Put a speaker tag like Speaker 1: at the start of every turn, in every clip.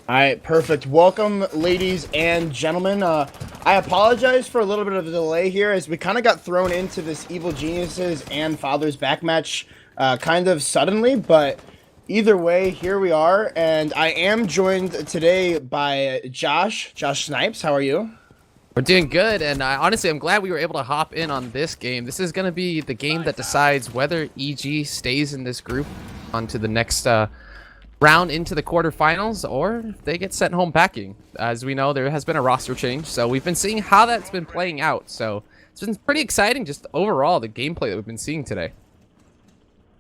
Speaker 1: All right, perfect. Welcome, ladies and gentlemen. I apologize for a little bit of a delay here as we kind of got thrown into this Evil Geniuses and Fathers back match kind of suddenly, but either way, here we are. And I am joined today by Josh Snipes. How are you?
Speaker 2: We're doing good, and honestly, I'm glad we were able to hop in on this game. This is going to be the game that decides whether EG stays in this group onto the next round into the quarterfinals, or if they get sent home packing. As we know, there has been a roster change, so we've been seeing how that's been playing out. So it's been pretty exciting, just overall, the gameplay that we've been seeing today.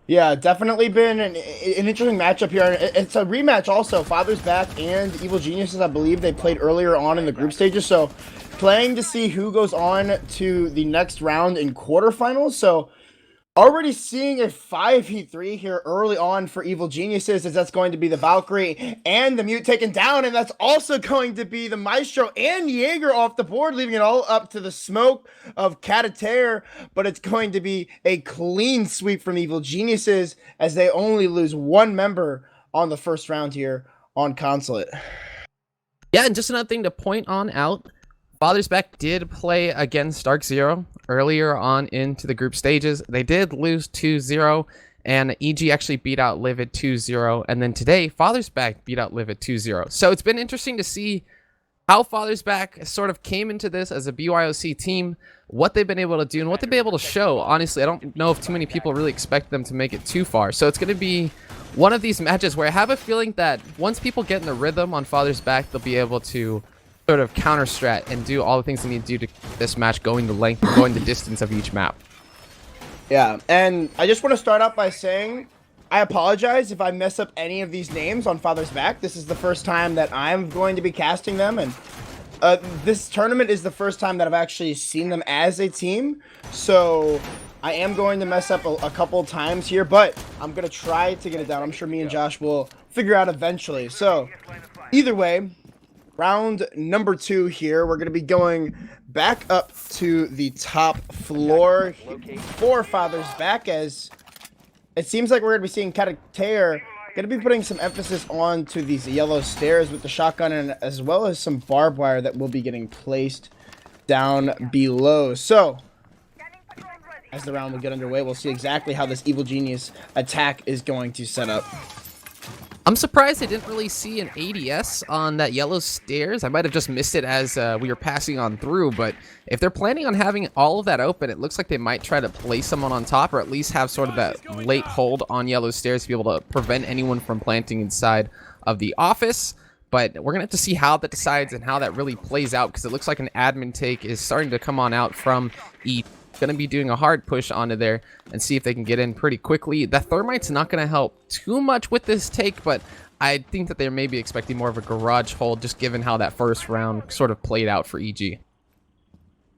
Speaker 1: Yeah, definitely been an interesting matchup here. It's a rematch also. Father's back and Evil Geniuses, I believe they played earlier on in the group stages. So playing to see who goes on to the next round in quarterfinals. So already seeing a 5v3 here early on for Evil Geniuses, as that's going to be the Valkyrie and the Mute taken down, and that's also going to be the Maestro and Jaeger off the board, leaving it all up to the smoke of Catater, but it's going to be a clean sweep from Evil Geniuses as they only lose one member on the first round here on Consulate.
Speaker 2: Yeah, and just another thing to point on out, Father's Back did play against Dark Zero earlier on into the group stages. They did lose 2-0, and EG actually beat out Livid 2-0. And then today, Father's Back beat out Livid 2-0. So it's been interesting to see how Father's Back sort of came into this as a BYOC team, what they've been able to do, and what they've been able to show. Honestly, I don't know if too many people really expect them to make it too far. So it's going to be one of these matches where I have a feeling that once people get in the rhythm on Father's Back, they'll be able to sort of counter strat and do all the things they need to do to keep this match going the length and going the distance of each map.
Speaker 1: Yeah, and I just want to start out by saying I apologize if I mess up any of these names on Father's Back. This is the first time that I'm going to be casting them, and this tournament is the first time that I've actually seen them as a team, so I am going to mess up a couple times here, but I'm going to try to get it down. I'm sure me and Josh will figure out eventually. So either way, round number 2 here. We're going to be going back up to the top floor for Father's Back, as it seems like we're going to be seeing Catater going to be putting some emphasis on to these yellow stairs with the shotgun, and as well as some barbed wire that will be getting placed down below. So as the round will get underway, we'll see exactly how this Evil Genius attack is going to set up.
Speaker 2: I'm surprised I didn't really see an ADS on that yellow stairs. I might have just missed it as we were passing on through, but if they're planning on having all of that open, it looks like they might try to place someone on top, or at least have sort of that late hold on yellow stairs to be able to prevent anyone from planting inside of the office. But we're going to have to see how that decides and how that really plays out, because it looks like an admin take is starting to come on out from E. Going to be doing a hard push onto there and see if they can get in pretty quickly. The Thermite's not going to help too much with this take, but I think that they may be expecting more of a garage hold, just given how that first round sort of played out for EG.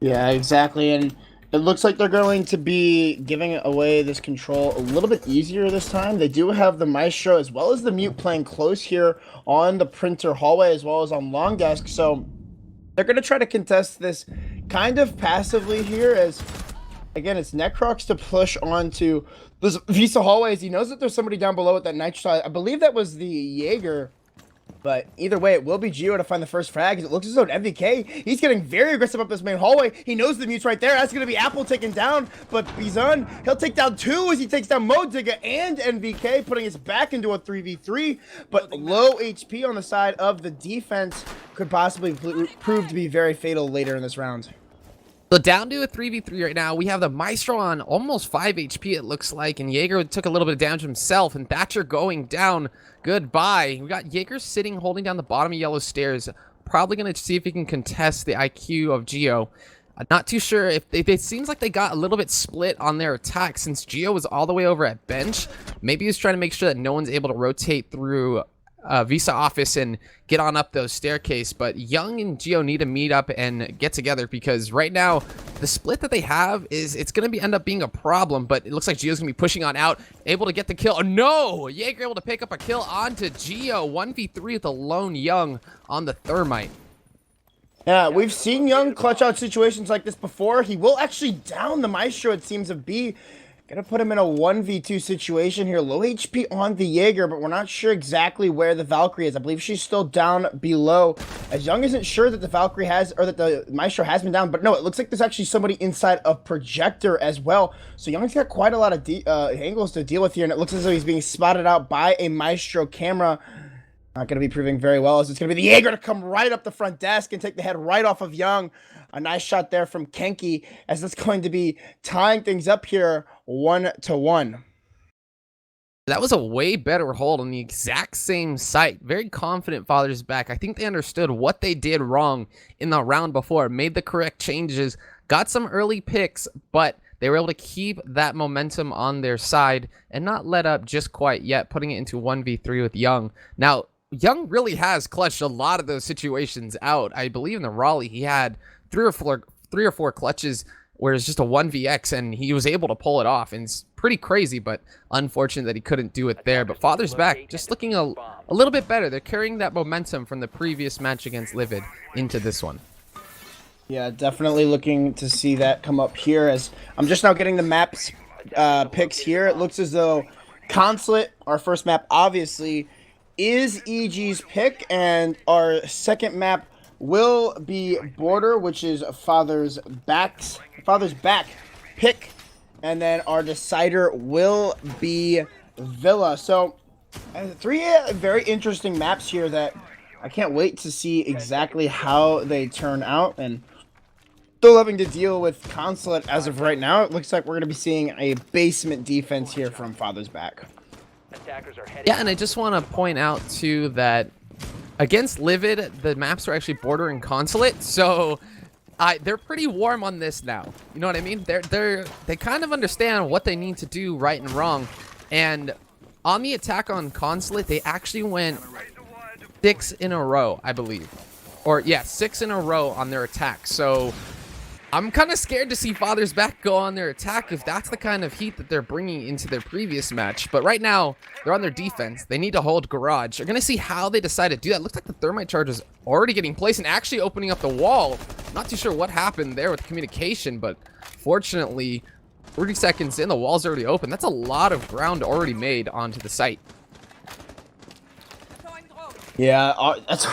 Speaker 1: Yeah, exactly, and it looks like they're going to be giving away this control a little bit easier this time. They do have the Maestro as well as the Mute playing close here on the printer hallway as well as on long desk, so they're going to try to contest this kind of passively here, as again, it's Necrox to push onto those Visa hallways. He knows that there's somebody down below with that nitro. I believe that was the Jaeger. But either way, it will be Gio to find the first frag. It looks as though MVK, he's getting very aggressive up this main hallway. He knows the mute's right there. That's going to be Apple taken down. But Bizon, he'll take down 2 as he takes down Modigga and MVK, putting us back into a 3v3. But low HP on the side of the defense could possibly prove to be very fatal later in this round.
Speaker 2: So down to a 3v3 right now. We have the Maestro on almost 5 HP, it looks like, and Jaeger took a little bit of damage himself, and Thatcher going down. Goodbye. We got Jaeger sitting, holding down the bottom of yellow stairs. Probably going to see if he can contest the IQ of Geo. Not too sure if it seems like they got a little bit split on their attack since Geo was all the way over at bench. Maybe he's trying to make sure that no one's able to rotate through Visa office and get on up those staircase, but Young and Geo need to meet up and get together, because right now the split that they have is it's going to end up being a problem. But it looks like Geo's going to be pushing on out, able to get the kill. Oh no, Jaeger able to pick up a kill onto Geo. 1v3 with a lone Young on the Thermite.
Speaker 1: Yeah, we've seen Young clutch out situations like this before. He will actually down the Maestro, it seems to be. Gonna put him in a 1v2 situation here. Low HP on the Jaeger, but we're not sure exactly where the Valkyrie is. I believe she's still down below. As Young isn't sure that the Valkyrie has, or that the Maestro has been down, but no, it looks like there's actually somebody inside of Projector as well. So Young's got quite a lot of angles to deal with here, and it looks as though he's being spotted out by a Maestro camera. Not going to be proving very well, as it's going to be the Jaeger to come right up the front desk and take the head right off of Young. A nice shot there from Kenki, as that's going to be tying things up here 1-1.
Speaker 2: That was a way better hold on the exact same site. Very confident Father's Back. I think they understood what they did wrong in the round before, made the correct changes, got some early picks, but they were able to keep that momentum on their side and not let up just quite yet, putting it into 1v3 with Young. Now, Young really has clutched a lot of those situations out. I believe in the Raleigh, he had three or four clutches where it's just a 1vx, and he was able to pull it off. And it's pretty crazy, but unfortunate that he couldn't do it there. But Father's Back just looking a little bit better. They're carrying that momentum from the previous match against Livid into this one.
Speaker 1: Yeah, definitely looking to see that come up here, as I'm just now getting the maps picks here. It looks as though Consulate, our first map, obviously, is EG's pick, and our second map will be Border, which is Father's Back pick, and then our decider will be Villa. So three very interesting maps here that I can't wait to see exactly how they turn out, and still having to deal with Consulate as of right now. It looks like we're going to be seeing a basement defense here from Father's Back.
Speaker 2: Yeah, and I just want to point out too that against Livid, the maps are actually Border and Consulate, so they're pretty warm on this now. You know what I mean? They kind of understand what they need to do right and wrong. And on the attack on Consulate, they actually went 6 in a row, I believe. Or yeah, 6 in a row on their attack. So I'm kind of scared to see Father's Back go on their attack if that's the kind of heat that they're bringing into their previous match. But right now, they're on their defense. They need to hold Garage. They're going to see how they decide to do that. Looks like the Thermite charge is already getting placed and actually opening up the wall. Not too sure what happened there with communication, but fortunately, 30 seconds in, the wall's already open. That's a lot of ground already made onto the site.
Speaker 1: Yeah, that's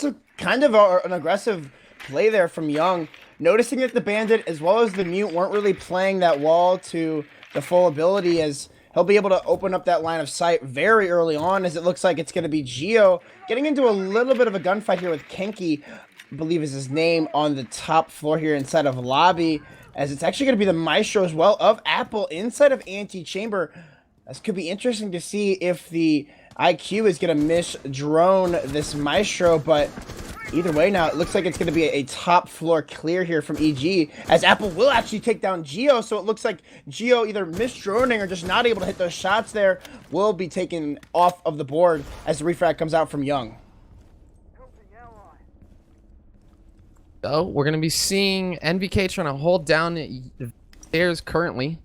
Speaker 1: a kind of an aggressive play there from Young. Noticing that the Bandit as well as the Mute weren't really playing that wall to the full ability, as he'll be able to open up that line of sight very early on, as it looks like it's going to be Geo getting into a little bit of a gunfight here with Kenki, I believe is his name, on the top floor here inside of Lobby, as it's actually going to be the Maestro as well of Apple inside of Antechamber. This could be interesting to see if the IQ is going to miss-drone this Maestro, but either way now, it looks like it's going to be a top floor clear here from EG, as Apple will actually take down Geo, so it looks like Geo either mis-droning or just not able to hit those shots there will be taken off of the board as the refrag comes out from Young.
Speaker 2: So we're going to be seeing NVK trying to hold down the stairs currently.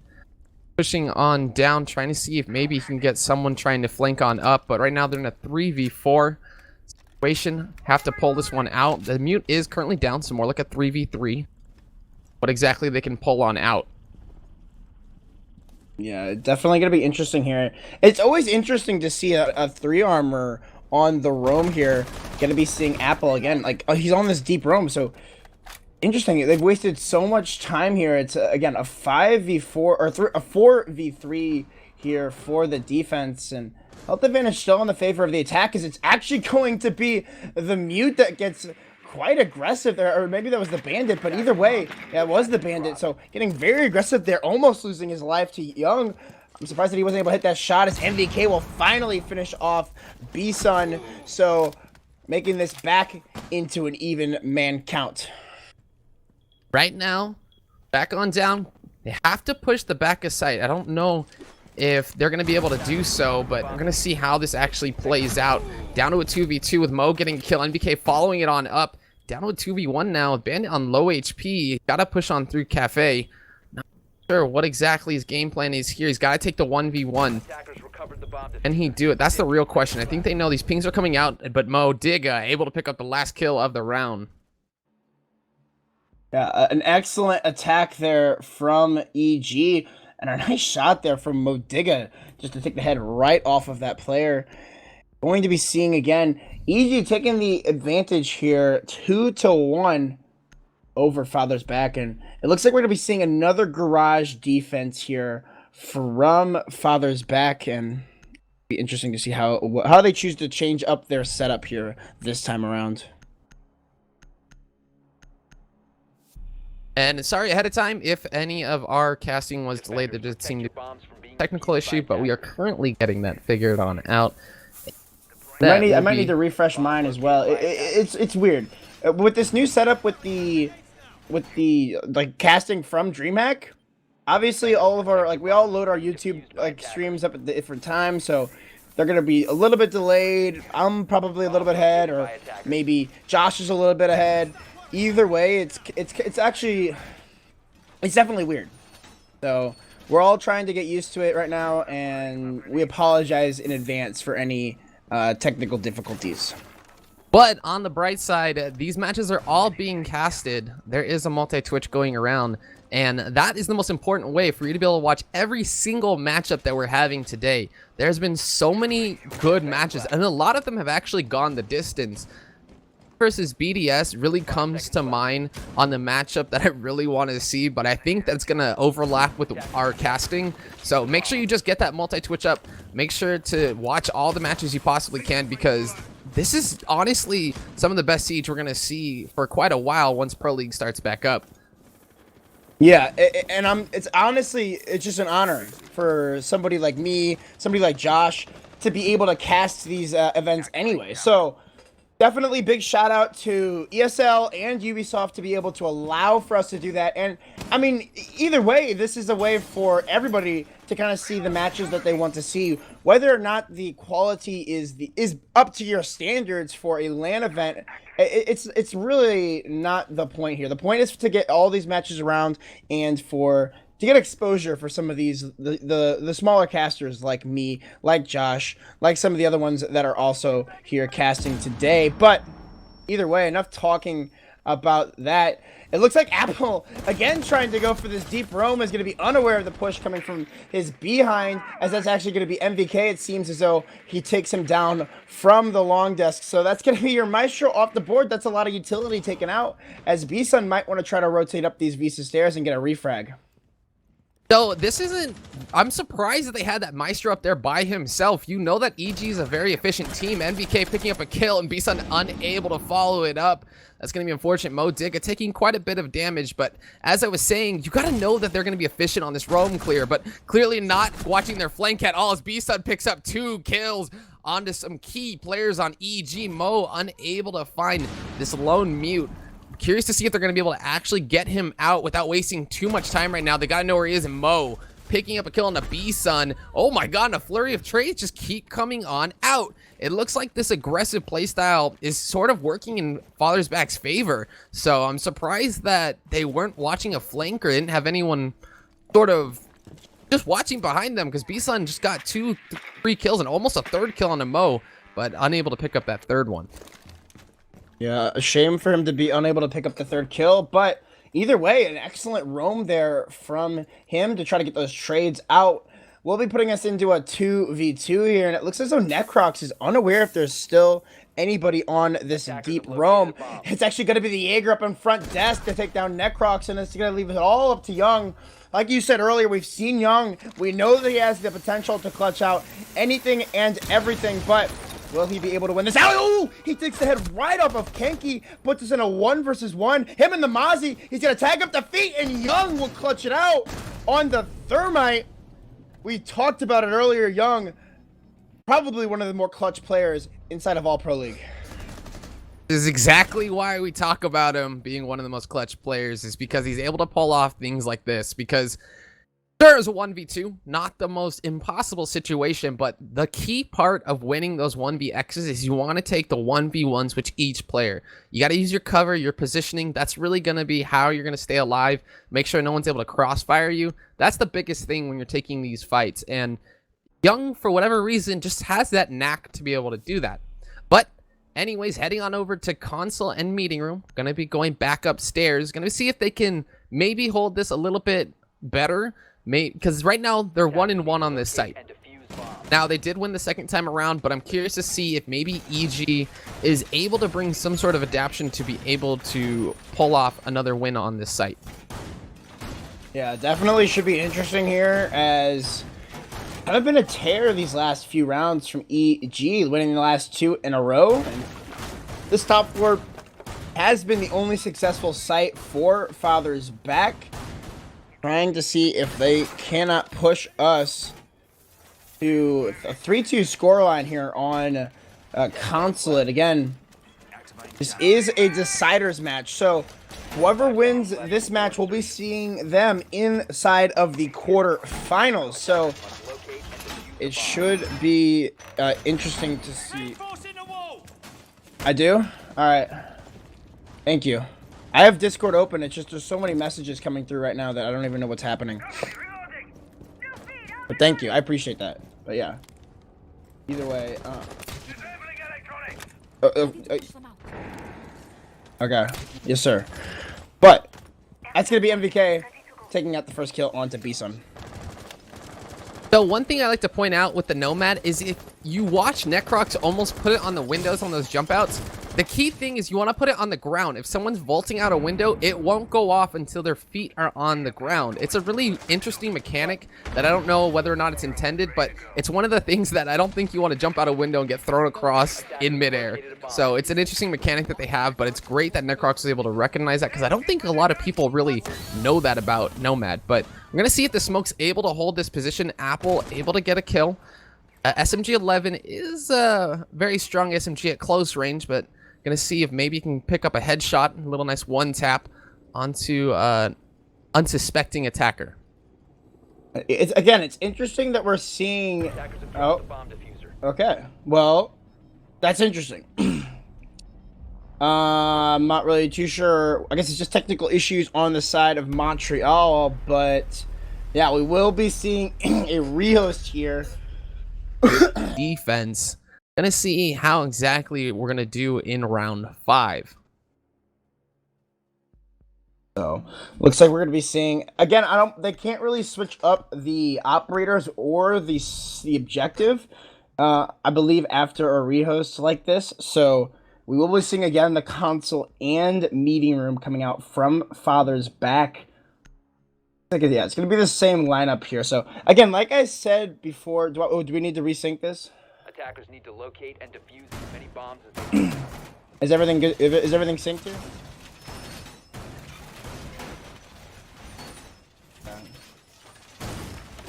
Speaker 2: Pushing on down, trying to see if maybe he can get someone trying to flank on up. But right now they're in a 3v4 situation. Have to pull this one out. The Mute is currently down some more, like a 3v3. What exactly they can pull on out.
Speaker 1: Yeah, definitely going to be interesting here. It's always interesting to see a 3-armor on the roam here. Going to be seeing Apple again. Like, he's on this deep roam, so interesting. They've wasted so much time here. It's again a 5v4 or a 4v3 here for the defense, and health advantage still in the favor of the attack, as it's actually going to be the Mute that gets quite aggressive there, or maybe that was the Bandit, but either way, yeah, it was the Bandit. So getting very aggressive there, almost losing his life to Young. I'm surprised that he wasn't able to hit that shot, as MVK will finally finish off B-Sun, so making this back into an even man count.
Speaker 2: Right now, back on down, they have to push the back of sight. I don't know if they're going to be able to do so, but we're going to see how this actually plays out. Down to a 2v2 with Mo getting a kill. NBK following it on up. Down to a 2v1 now. Bandit on low HP. Got to push on through Cafe. Not sure what exactly his game plan is here. He's got to take the 1v1. Can he do it? That's the real question. I think they know these pings are coming out, but Mo Digga able to pick up the last kill of the round.
Speaker 1: Yeah, an excellent attack there from EG. And a nice shot there from Modiga just to take the head right off of that player. Going to be seeing again, EG taking the advantage here, 2-1 over Father's Back. And it looks like we're going to be seeing another garage defense here from Father's Back. And be interesting to see how they choose to change up their setup here this time around.
Speaker 2: And sorry ahead of time if any of our casting was delayed. There did seem to be a technical issue, but we are currently getting that figured on out.
Speaker 1: I might need to refresh mine as well. It's weird with this new setup with the like casting from DreamHack. Obviously, all of our we all load our YouTube streams up at the different times, so they're gonna be a little bit delayed. I'm probably a little bit ahead, or maybe Josh is a little bit ahead. Either way, it's definitely weird. So we're all trying to get used to it right now, and we apologize in advance for any technical difficulties.
Speaker 2: But on the bright side, these matches are all being casted. There is a multi-Twitch going around, and that is the most important way for you to be able to watch every single matchup that we're having today. There's been so many good matches, and a lot of them have actually gone the distance. Versus BDS really comes to mind on the matchup that I really want to see, but I think that's going to overlap with our casting. So make sure you just get that multi-Twitch up. Make sure to watch all the matches you possibly can, because this is honestly some of the best Siege we're going to see for quite a while once Pro League starts back up.
Speaker 1: Yeah, and it's just an honor for somebody like me, somebody like Josh, to be able to cast these events anyway. So definitely big shout out to ESL and Ubisoft to be able to allow for us to do that. And I mean, either way, this is a way for everybody to kind of see the matches that they want to see, whether or not the quality is up to your standards for a LAN event. It's really not the point here. The point is to get all these matches around and to get exposure for some of these the smaller casters like me, like Josh, like some of the other ones that are also here casting today. But either way, enough talking about that. It looks like Apple, again, trying to go for this deep roam, is going to be unaware of the push coming from his behind, as that's actually going to be MVK. It seems as though he takes him down from the long desk. So that's going to be your Maestro off the board. That's a lot of utility taken out, as B-Sun might want to try to rotate up these Visa stairs and get a refrag.
Speaker 2: So this isn't, I'm surprised that they had that Maestro up there by himself. You know that EG is a very efficient team. MVK picking up a kill and B-Sun unable to follow it up. That's going to be unfortunate. Modiga taking quite a bit of damage, but as I was saying, you got to know that they're going to be efficient on this roam clear, but clearly not watching their flank at all, as B-Sun picks up 2 kills onto some key players on EG. Mo unable to find this lone mute. Curious to see if they're going to be able to actually get him out without wasting too much time right now. They got to know where he is, and Mo picking up a kill on the B-Sun. Oh my god, and a flurry of trades just keep coming on out. It looks like this aggressive playstyle is sort of working in Father's Back's favor. So I'm surprised that they weren't watching a flank or didn't have anyone sort of just watching behind them, because B-Sun just got 2-3 kills and almost a 3rd kill on a Mo, but unable to pick up that 3rd one.
Speaker 1: Yeah, a shame for him to be unable to pick up the 3rd kill, but either way, an excellent roam there from him to try to get those trades out. We'll be putting us into a 2v2 here, and it looks as though Necrox is unaware if there's still anybody on this deep roam. It's actually going to be the Jaeger up in front desk to take down Necrox, and it's going to leave it all up to Young. Like you said earlier, we've seen Young. We know that he has the potential to clutch out anything and everything, but will he be able to win this out? Oh, he takes the head right off of Kenki, puts us in a 1 versus 1. Him and the Mozzie, he's going to tag up the feet, and Young will clutch it out on the Thermite. We talked about it earlier. Young, probably one of the more clutch players inside of all Pro League.
Speaker 2: This is exactly why we talk about him being one of the most clutch players, is because he's able to pull off things like this. Because sure, it was a 1v2, not the most impossible situation, but the key part of winning those 1vx's is you want to take the 1v1s with each player. You got to use your cover, your positioning. That's really going to be how you're going to stay alive. Make sure no one's able to crossfire you. That's the biggest thing when you're taking these fights. And Young, for whatever reason, just has that knack to be able to do that. But anyways, heading on over to console and meeting room. Going to be going back upstairs. Going to see if they can maybe hold this a little bit better. because right now they're 1-1 on this site. Now, they did win the second time around, but I'm curious to see if maybe EG is able to bring some sort of adaptation to be able to pull off another win on this site.
Speaker 1: Yeah, definitely should be interesting here, as kind of been a tear these last few rounds from EG, winning the last 2 in a row. And this top 4 has been the only successful site for Father's Back. Trying to see if they cannot push us to a 3-2 scoreline here on Consulate. Again, this is a deciders match, so whoever wins this match will be seeing them inside of the quarterfinals. So it should be interesting to see. I do? Alright. Thank you. I have Discord open. It's just there's so many messages coming through right now that I don't even know what's happening. But thank you. I appreciate that. But yeah. Either way, okay. Yes, sir. But that's going to be MVK taking out the first kill onto B-Sun.
Speaker 2: So one thing I like to point out with the Nomad is if you watch Necrox almost put it on the windows on those jump outs, the key thing is you want to put it on the ground. If someone's vaulting out a window, it won't go off until their feet are on the ground. It's a really interesting mechanic that I don't know whether or not it's intended, but it's one of the things that I don't think you want to jump out a window and get thrown across in midair. So it's an interesting mechanic that they have, but it's great that Necrox was able to recognize that, because I don't think a lot of people really know that about Nomad. But we're going to see if the Smoke's able to hold this position. Apple able to get a kill. SMG-11 is a very strong SMG at close range, but gonna see if maybe you can pick up a headshot, a little nice one tap onto unsuspecting attacker.
Speaker 1: It's interesting that we're seeing. Oh, okay. Well, that's interesting. I'm not really too sure. I guess it's just technical issues on the side of Montreal, but yeah, we will be seeing a rehost here.
Speaker 2: Defense. Gonna see how exactly we're gonna do in round 5.
Speaker 1: So looks like we're gonna be seeing again. They can't really switch up the operators or the objective. I believe after a rehost like this, so we will be seeing again the console and meeting room coming out from Father's Back. Yeah, it's gonna be the same lineup here. So again, like I said before, do we need to resync this?
Speaker 3: Attackers need to locate and defuse as many bombs as they can.
Speaker 1: Is everything good? Is everything synced here?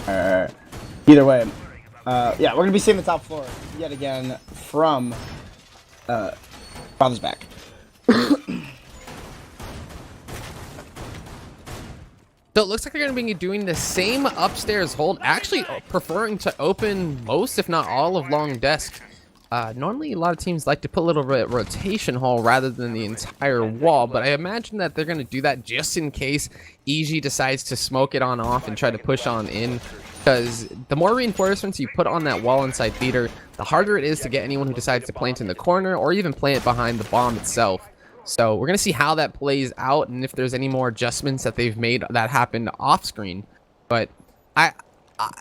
Speaker 1: Alright. Either way, yeah, we're gonna be seeing the top floor yet again from Father's Back.
Speaker 2: So it looks like they're going to be doing the same upstairs hold, actually preferring to open most, if not all, of long desk. Normally, a lot of teams like to put a little bit rotation hole rather than the entire wall, but I imagine that they're going to do that just in case EG decides to smoke it on off and try to push on in, because the more reinforcements you put on that wall inside theater, the harder it is to get anyone who decides to plant in the corner or even plant behind the bomb itself. So we're going to see how that plays out and if there's any more adjustments that they've made that happened off screen. But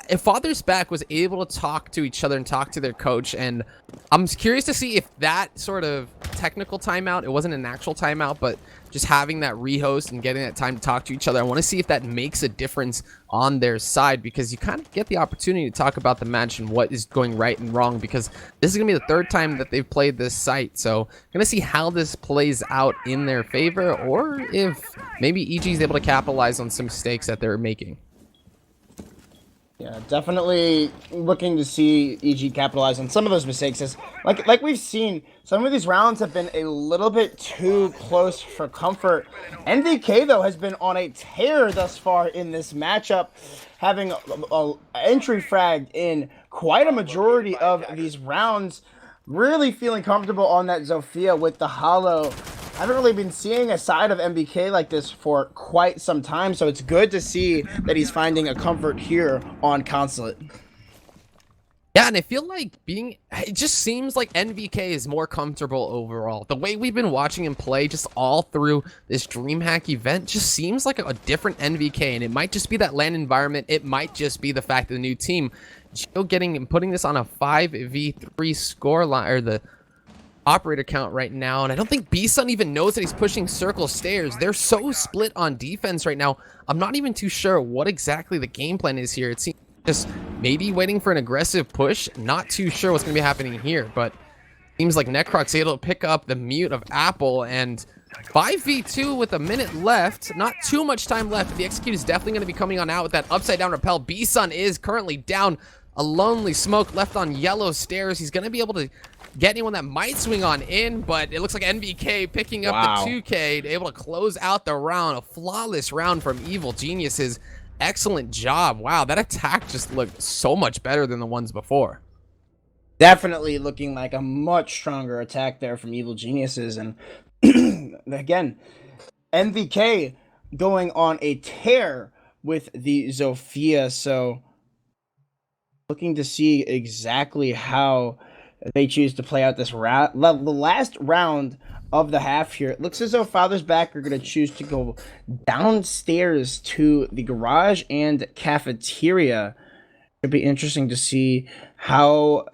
Speaker 2: if Father's Back was able to talk to each other and talk to their coach, and I'm curious to see if that sort of technical timeout, it wasn't an actual timeout, but just having that rehost and getting that time to talk to each other, I want to see if that makes a difference on their side, because you kind of get the opportunity to talk about the match and what is going right and wrong, because this is going to be the 3rd time that they've played this site. So I'm going to see how this plays out in their favor, or if maybe EG is able to capitalize on some mistakes that they're making.
Speaker 1: Yeah, definitely looking to see EG capitalize on some of those mistakes. As like we've seen, some of these rounds have been a little bit too close for comfort. NVK, though, has been on a tear thus far in this matchup, having a entry fragged in quite a majority of these rounds. Really feeling comfortable on that Zofia with the hollow. I haven't really been seeing a side of MBK like this for quite some time, so it's good to see that he's finding a comfort here on Consulate.
Speaker 2: Yeah, and I feel like it just seems like NVK is more comfortable overall. The way we've been watching him play just all through this DreamHack event just seems like a different NVK, and it might just be that LAN environment. It might just be the fact that the new team, Gio getting and putting this on a 5v3 score line, or the operator count right now, and I don't think B-Sun even knows that he's pushing circle stairs. They're so split on defense right now. I'm not even too sure what exactly the game plan is here. It seems just maybe waiting for an aggressive push. Not too sure what's gonna be happening here, but seems like Necroc's able to pick up the mute of Apple, and 5v2 with a minute left. Not too much time left, but the execute is definitely going to be coming on out with that upside down rappel. B-Sun is currently down. A lonely smoke left on yellow stairs. He's going to be able to get anyone that might swing on in, but it looks like NVK picking up the 2K, able to close out the round. A flawless round from Evil Geniuses. Excellent job. Wow, that attack just looked so much better than the ones before.
Speaker 1: Definitely looking like a much stronger attack there from Evil Geniuses. And again, NVK going on a tear with the Zofia. So looking to see exactly how they choose to play out this round. The last round of the half here. It looks as though Father's Back are going to choose to go downstairs to the garage and cafeteria. It'd be interesting to see how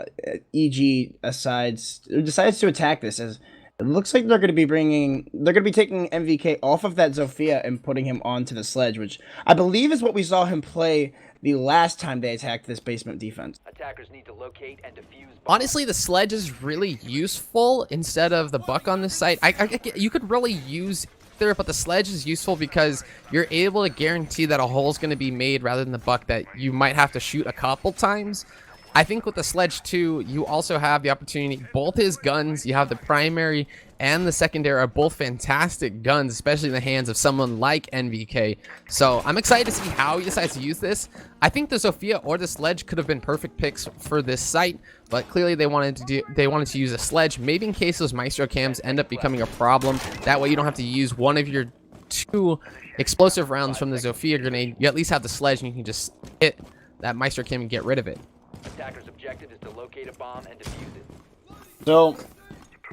Speaker 1: EG decides to attack this, as it looks like they're going to be taking MVK off of that Zofia and putting him onto the sledge, which I believe is what we saw him play the last time they attacked this basement defense.
Speaker 3: Attackers need to locate and defuse bombs.
Speaker 2: Honestly, the sledge is really useful instead of the buck on this site. You could really use either, but the sledge is useful because you're able to guarantee that a hole is going to be made rather than the buck that you might have to shoot a couple times. I think with the sledge too, you also have the opportunity, both his guns, you have the primary and the secondary are both fantastic guns, especially in the hands of someone like NVK. So I'm excited to see how he decides to use this. I think the Zofia or the sledge could have been perfect picks for this site, but clearly they wanted to use a sledge, maybe in case those Maestro cams end up becoming a problem. That way you don't have to use one of your two explosive rounds from the Zofia grenade. You at least have the sledge and you can just hit that Maestro cam and get rid of it.
Speaker 3: Attacker's objective is to locate a bomb and defuse it.
Speaker 1: So,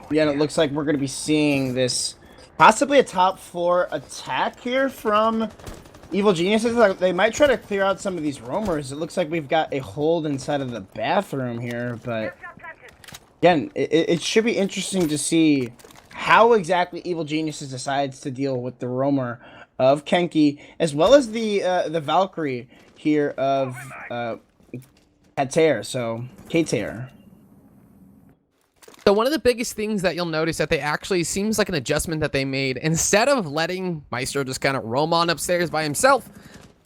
Speaker 1: yeah, it looks like we're going to be seeing this possibly a top floor attack here from Evil Geniuses. Like, they might try to clear out some of these roamers. It looks like we've got a hold inside of the bathroom here, but again, it should be interesting to see how exactly Evil Geniuses decides to deal with the roamer of Kenki, as well as the Valkyrie here of Kater. So Kater.
Speaker 2: So one of the biggest things that you'll notice that they actually seems like an adjustment that they made. Instead of letting Maestro just kind of roam on upstairs by himself,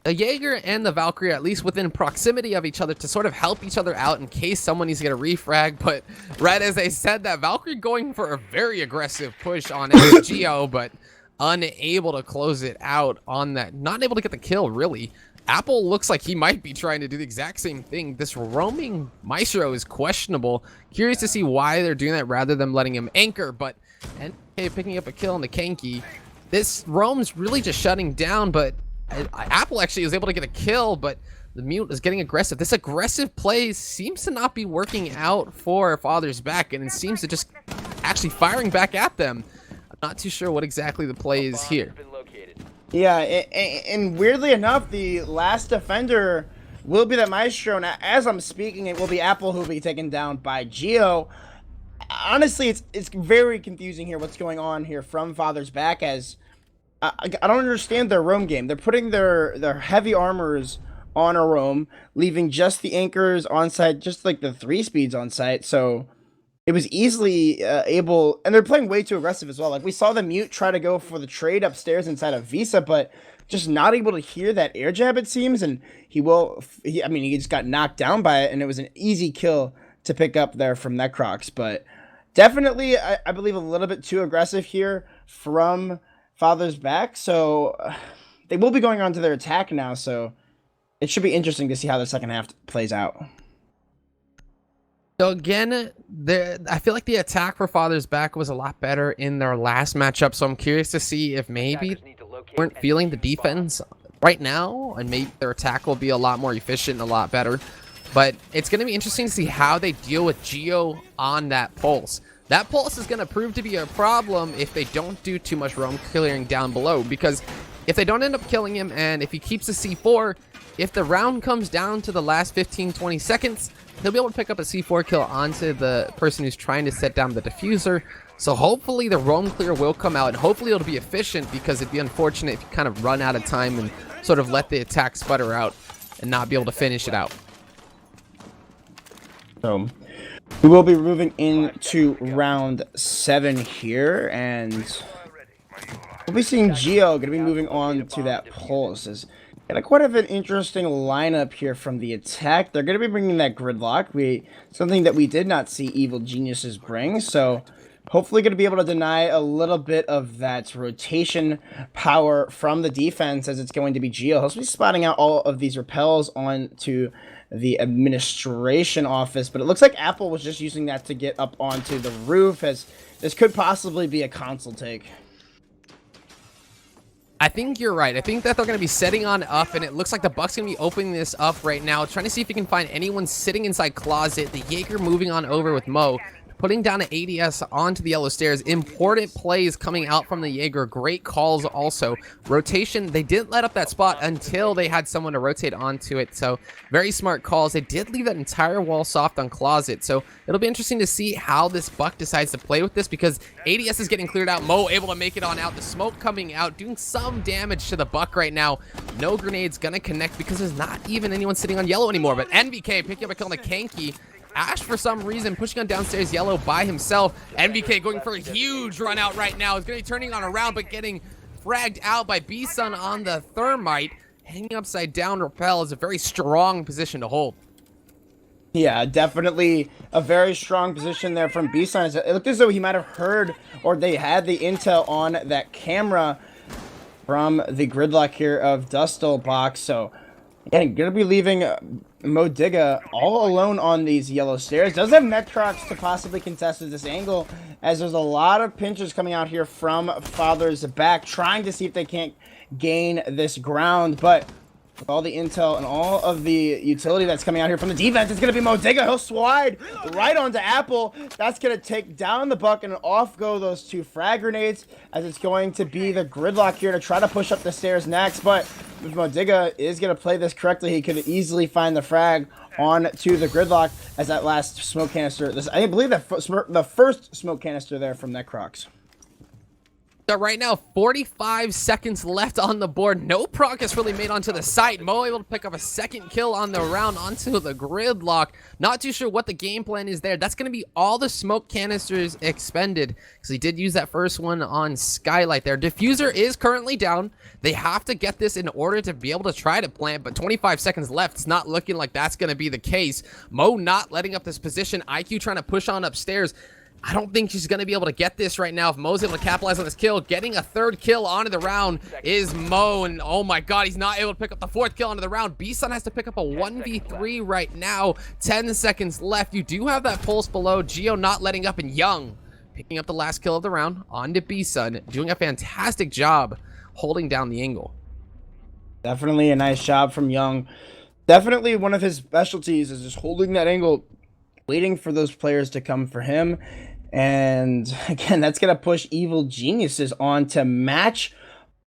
Speaker 2: the Jaeger and the Valkyrie are at least within proximity of each other to sort of help each other out in case someone needs to get a refrag. But right as they said that, Valkyrie going for a very aggressive push on SGO, but unable to close it out on that. Not able to get the kill, really. Apple looks like he might be trying to do the exact same thing. This roaming Maestro is questionable. Curious to see why they're doing that rather than letting him anchor, but NK picking up a kill on the Kenki. This roam's really just shutting down, but Apple actually was able to get a kill, but the mute is getting aggressive. This aggressive play seems to not be working out for Father's Back, and it seems to just actually firing back at them. I'm not too sure what exactly the play is here.
Speaker 1: Yeah, and weirdly enough, the last defender will be the Maestro. Now, as I'm speaking, it will be Apple who will be taken down by Geo. Honestly, it's very confusing here what's going on here from Father's Back, as I don't understand their roam game. They're putting their heavy armors on a roam, leaving just the anchors on site, just like the 3 speeds on site. So it was easily able, and they're playing way too aggressive as well. Like, we saw the mute try to go for the trade upstairs inside of Visa, but just not able to hear that air jab, it seems. And he just got knocked down by it, and it was an easy kill to pick up there from Necrox. But definitely, I believe, a little bit too aggressive here from Father's Back. So they will be going on to their attack now. So it should be interesting to see how the second half plays out.
Speaker 2: So again, I feel like the attack for Father's Back was a lot better in their last matchup, so I'm curious to see if maybe they weren't feeling the defense right now, and maybe their attack will be a lot more efficient and a lot better. But it's going to be interesting to see how they deal with Geo on that pulse. That pulse is going to prove to be a problem if they don't do too much roam clearing down below, because if they don't end up killing him and if he keeps the C4, if the round comes down to the last 15-20 seconds, he'll be able to pick up a C4 kill onto the person who's trying to set down the diffuser. So hopefully the roam clear will come out, and hopefully it'll be efficient, because it'd be unfortunate if you kind of run out of time and sort of let the attack sputter out and not be able to finish it out.
Speaker 1: So we will be moving into round 7 here, and we'll be seeing Geo going to be moving on to that pulse. Is quite of an interesting lineup here from the attack. They're going to be bringing that gridlock, something that we did not see Evil Geniuses bring. So hopefully going to be able to deny a little bit of that rotation power from the defense, as it's going to be Geo. He'll be spotting out all of these repels onto the administration office, but it looks like Apple was just using that to get up onto the roof, as this could possibly be a console take.
Speaker 2: I think you're right. I think that they're going to be setting on up, and it looks like the Bucks going to be opening this up right now, trying to see if he can find anyone sitting inside closet. The Jaeger moving on over with Mo, putting down an ADS onto the yellow stairs. Important plays coming out from the Jaeger. Great calls also. Rotation, they didn't let up that spot until they had someone to rotate onto it. So very smart calls. They did leave that entire wall soft on closet. So it'll be interesting to see how this Buck decides to play with this, because ADS is getting cleared out. Mo able to make it on out. The smoke coming out, doing some damage to the Buck right now. No grenades gonna connect because there's not even anyone sitting on yellow anymore. But NVK picking up a kill on the Kanky. Ash, for some reason, pushing on downstairs yellow by himself. NVK going for a huge run out right now. Is going to be turning on around, but getting fragged out by B-Sun on the thermite. Hanging upside down rappel is a very strong position to hold.
Speaker 1: Yeah, definitely a very strong position there from B-Sun. It looked as though he might have heard, or they had the intel on that camera from the gridlock here of Dustle Box. So, again, going to be leaving Modiga all alone on these yellow stairs. Does have Metrox to possibly contest at this angle, as there's a lot of pinchers coming out here from Father's back, trying to see if they can't gain this ground. But with all the intel and all of the utility that's coming out here from the defense, it's going to be Modiga. He'll slide right onto Apple. That's going to take down the Buck, and off go those 2 frag grenades, as it's going to be the gridlock here to try to push up the stairs next. But if Modiga is going to play this correctly, he could easily find the frag on to the gridlock, as that last smoke canister, I believe that the first smoke canister there from Necrox.
Speaker 2: So right now, 45 seconds left on the board. No progress really made onto the site. Mo able to pick up a second kill on the round onto the gridlock. Not too sure what the game plan is there. That's going to be all the smoke canisters expended, because he did use that first one on Skylight there. Diffuser is currently down. They have to get this in order to be able to try to plant, but 25 seconds left. It's not looking like that's going to be the case. Mo not letting up this position. IQ trying to push on upstairs. I don't think she's going to be able to get this right now. If Mo's able to capitalize on this kill, getting a 3rd kill onto the round is Mo. And oh my god, he's not able to pick up the 4th kill onto the round. B-Sun has to pick up a 1v3 right now. 10 seconds left. You do have that pulse below. Geo not letting up, and Young picking up the last kill of the round onto B-Sun. Doing a fantastic job holding down the angle.
Speaker 1: Definitely a nice job from Young. Definitely one of his specialties is just holding that angle, waiting for those players to come for him. And again, that's going to push Evil Geniuses on to match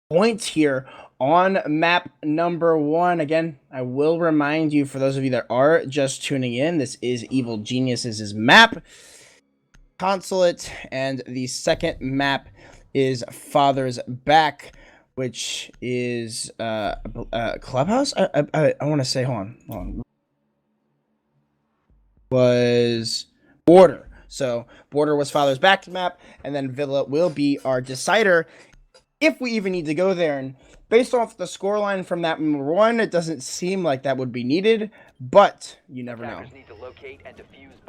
Speaker 1: points here on map number 1. Again, I will remind you, for those of you that are just tuning in, this is Evil Geniuses' map, Consulate, and the second map is Father's Back, which is Clubhouse? I want to say, hold on. Was Border. So Border was Father's Back map, and then Villa will be our decider, if we even need to go there. And based off the scoreline from that number 1, it doesn't seem like that would be needed, but you never know.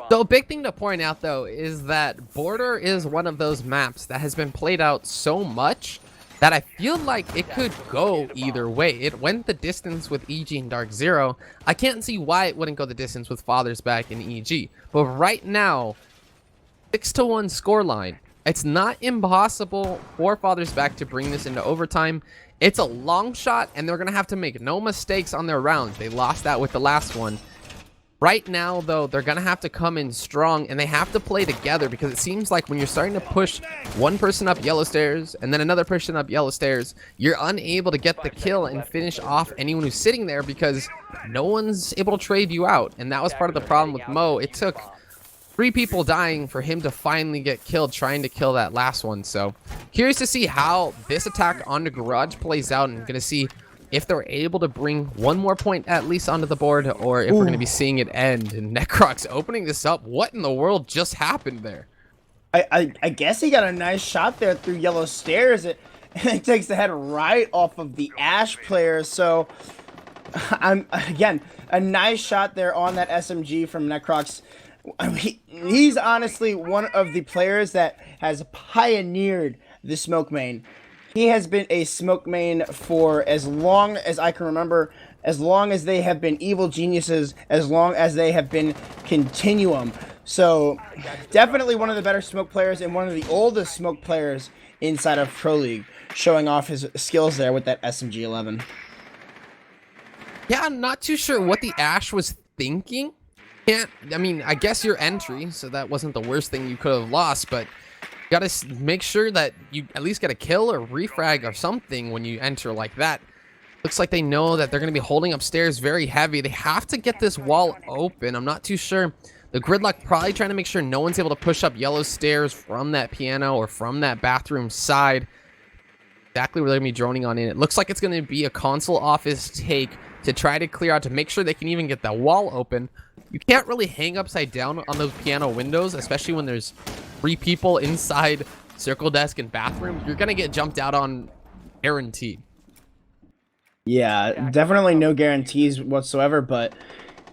Speaker 2: So a big thing to point out, though, is that Border is one of those maps that has been played out so much that I feel like it could go either way. It went the distance with EG and Dark Zero. I can't see why it wouldn't go the distance with Father's Back and EG. But right now, 6-1 scoreline. It's not impossible for Father's Back to bring this into overtime. It's a long shot, and they're going to have to make no mistakes on their rounds. They lost that with the last one. Right now, though, they're going to have to come in strong, and they have to play together, because it seems like when you're starting to push one person up yellow stairs and then another person up yellow stairs, you're unable to get the kill and finish off anyone who's sitting there because no one's able to trade you out. And that was part of the problem with Mo. It took 3 people dying for him to finally get killed trying to kill that last one. So curious to see how this attack on the garage plays out, and going to see if they're able to bring one more point at least onto the board, or if we're going to be seeing it end. And Necrox opening this up. What in the world just happened there?
Speaker 1: I guess he got a nice shot there through yellow stairs. It takes the head right off of the Ash player. So again, a nice shot there on that SMG from Necrox. I mean, he's honestly one of the players that has pioneered the smoke main. He has been a smoke main for as long as I can remember, as long as they have been evil geniuses, as long as they have been Continuum. So definitely one of the better smoke players and one of the oldest smoke players inside of Pro League, showing off his skills there with that SMG-11.
Speaker 2: Yeah, I'm not too sure what the Ash was thinking. I mean, I guess your entry, so that wasn't the worst thing you could have lost, but you gotta make sure that you at least get a kill or refrag or something when you enter like that. Looks like they know that they're going to be holding upstairs very heavy. They have to get this wall open. I'm not too sure. The gridlock probably trying to make sure no one's able to push up yellow stairs from that piano or from that bathroom side. Exactly where they're going to be droning on in. It looks like it's going to be a console office take to try to clear out, to make sure they can even get that wall open. You can't really hang upside down on those piano windows, especially when there's 3 people inside circle desk and bathroom. You're going to get jumped out on, guaranteed.
Speaker 1: Yeah, definitely no guarantees whatsoever, but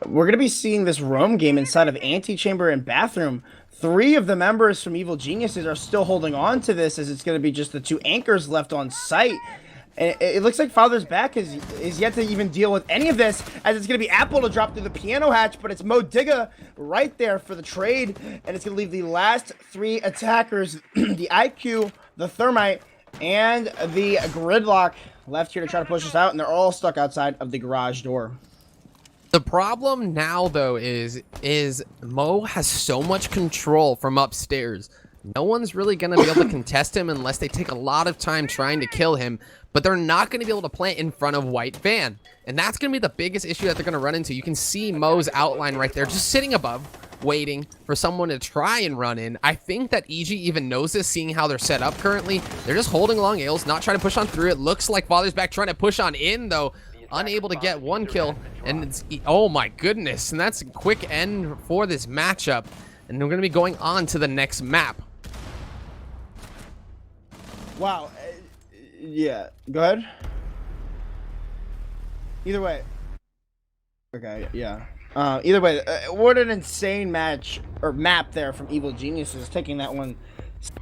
Speaker 1: we're going to be seeing this roam game inside of Antechamber and Bathroom. 3 of the members from Evil Geniuses are still holding on to this, as it's going to be just the 2 anchors left on site. And it looks like Father's Back is yet to even deal with any of this, as it's going to be Apple to drop through the piano hatch, but it's Mo Digga right there for the trade, and it's going to leave the last 3 attackers, the IQ, the Thermite, and the Gridlock left here to try to push us out, and they're all stuck outside of the garage door.
Speaker 2: The problem now, though, is Mo has so much control from upstairs. No one's really going to be able to contest him unless they take a lot of time trying to kill him, but they're not going to be able to plant in front of White Van. And that's going to be the biggest issue that they're going to run into. You can see Mo's outline right there, just sitting above, waiting for someone to try and run in. I think that EG even knows this, seeing how they're set up currently. They're just holding along Ales, not trying to push on through. It looks like Father's Back trying to push on in, though. Unable to get 1 kill, and it's, oh my goodness, and that's a quick end for this matchup, and we're going to be going on to the next map.
Speaker 1: Wow. Yeah, go ahead. Either way. Okay, yeah. Either way, what an insane match, or map there from Evil Geniuses, taking that one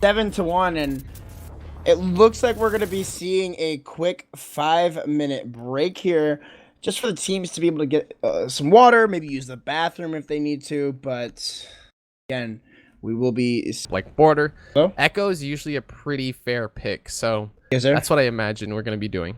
Speaker 1: 7-1, and it looks like we're going to be seeing a quick 5-minute break here, just for the teams to be able to get some water, maybe use the bathroom if they need to, but again, we will be...
Speaker 2: Like Border.
Speaker 1: Hello?
Speaker 2: Echo is usually a pretty fair pick, so
Speaker 1: yes, sir?
Speaker 2: That's what I imagine we're going to be doing.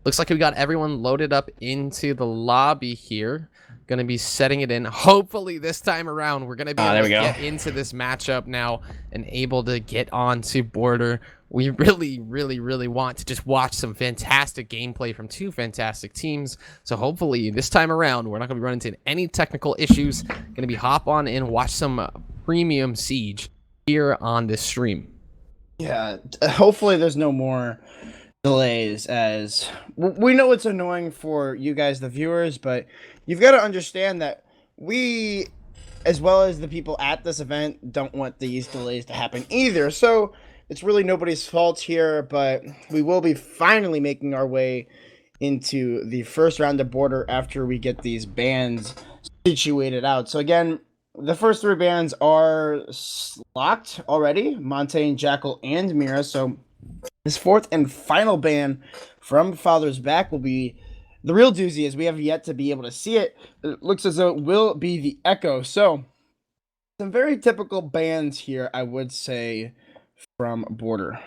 Speaker 2: Looks like we got everyone loaded up into the lobby here. Going to be setting it in. Hopefully this time around we're going to be able to get into this matchup now and able to get on to Border. We really want to just watch some fantastic gameplay from 2 fantastic teams. So hopefully this time around we're not going to be running into any technical issues. Going to be hop on in, watch some premium Siege here on this stream.
Speaker 1: Yeah, hopefully there's no more delays, as we know it's annoying for you guys, the viewers, but you've got to understand that we, as well as the people at this event, don't want these delays to happen either. So it's really nobody's fault here, but we will be finally making our way into the first round of Border after we get these bands situated out. So again, the first 3 bands are locked already: Montaigne, Jackal, and Mira. So this 4th and final ban from Father's Back will be the real doozy, as we have yet to be able to see it. It looks as though it will be the Echo. So some very typical bans here, I would say, from Border.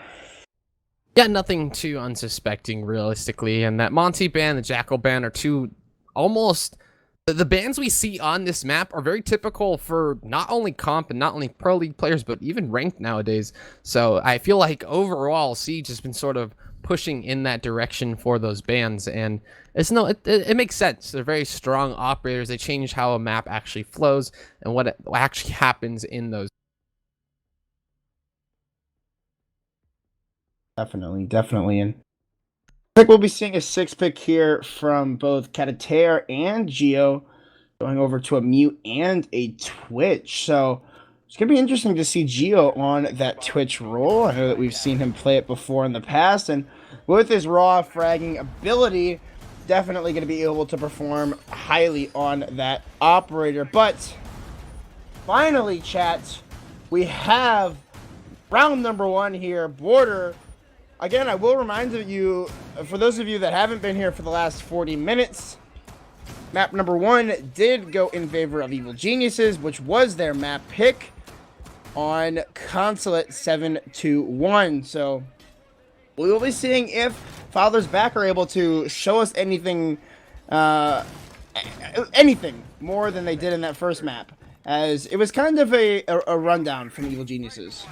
Speaker 2: Yeah, nothing too unsuspecting realistically. And that Monty band, the Jackal band are two almost the bands we see on this map are very typical for not only comp and not only pro league players, but even ranked nowadays. So I feel like overall Siege has been sort of pushing in that direction for those bands, and it makes sense. They're very strong operators. They change how a map actually flows and what actually happens in those.
Speaker 1: Definitely. And I think we'll be seeing a 6-pick here from both Catatere and Geo, going over to a mute and a Twitch. So it's going to be interesting to see Geo on that Twitch role. I know that we've seen him play it before in the past, and with his raw fragging ability, definitely going to be able to perform highly on that operator. But finally, chat, we have round number 1 here, Border. Again, I will remind you, for those of you that haven't been here for the last 40 minutes, map number 1 did go in favor of Evil Geniuses, which was their map pick on Consulate 721. So we will be seeing if Father's Back are able to show us anything more than they did in that first map, as it was kind of a rundown from Evil Geniuses.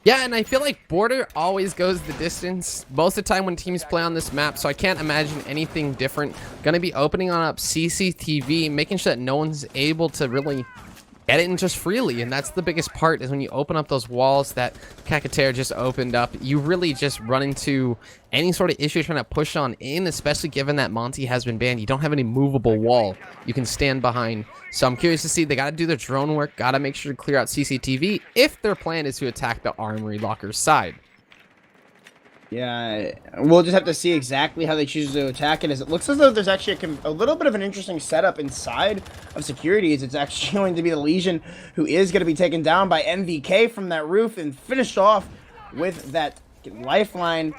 Speaker 2: Yeah, and I feel like Border always goes the distance most of the time when teams play on this map, so I can't imagine anything different. Gonna be opening on up CCTV, making sure that no one's able to really get it in just freely, and that's the biggest part, is when you open up those walls that Catatere just opened up, you really just run into any sort of issue trying to push on in, especially given that Monty has been banned. You don't have any movable wall you can stand behind. So I'm curious to see, they got to do their drone work, got to make sure to clear out CCTV if their plan is to attack the Armory Locker's side.
Speaker 1: Yeah, we'll just have to see exactly how they choose to attack it, as it looks as though there's actually a little bit of an interesting setup inside of securities. It's actually going to be the Legion who is going to be taken down by MVK from that roof and finished off with that lifeline,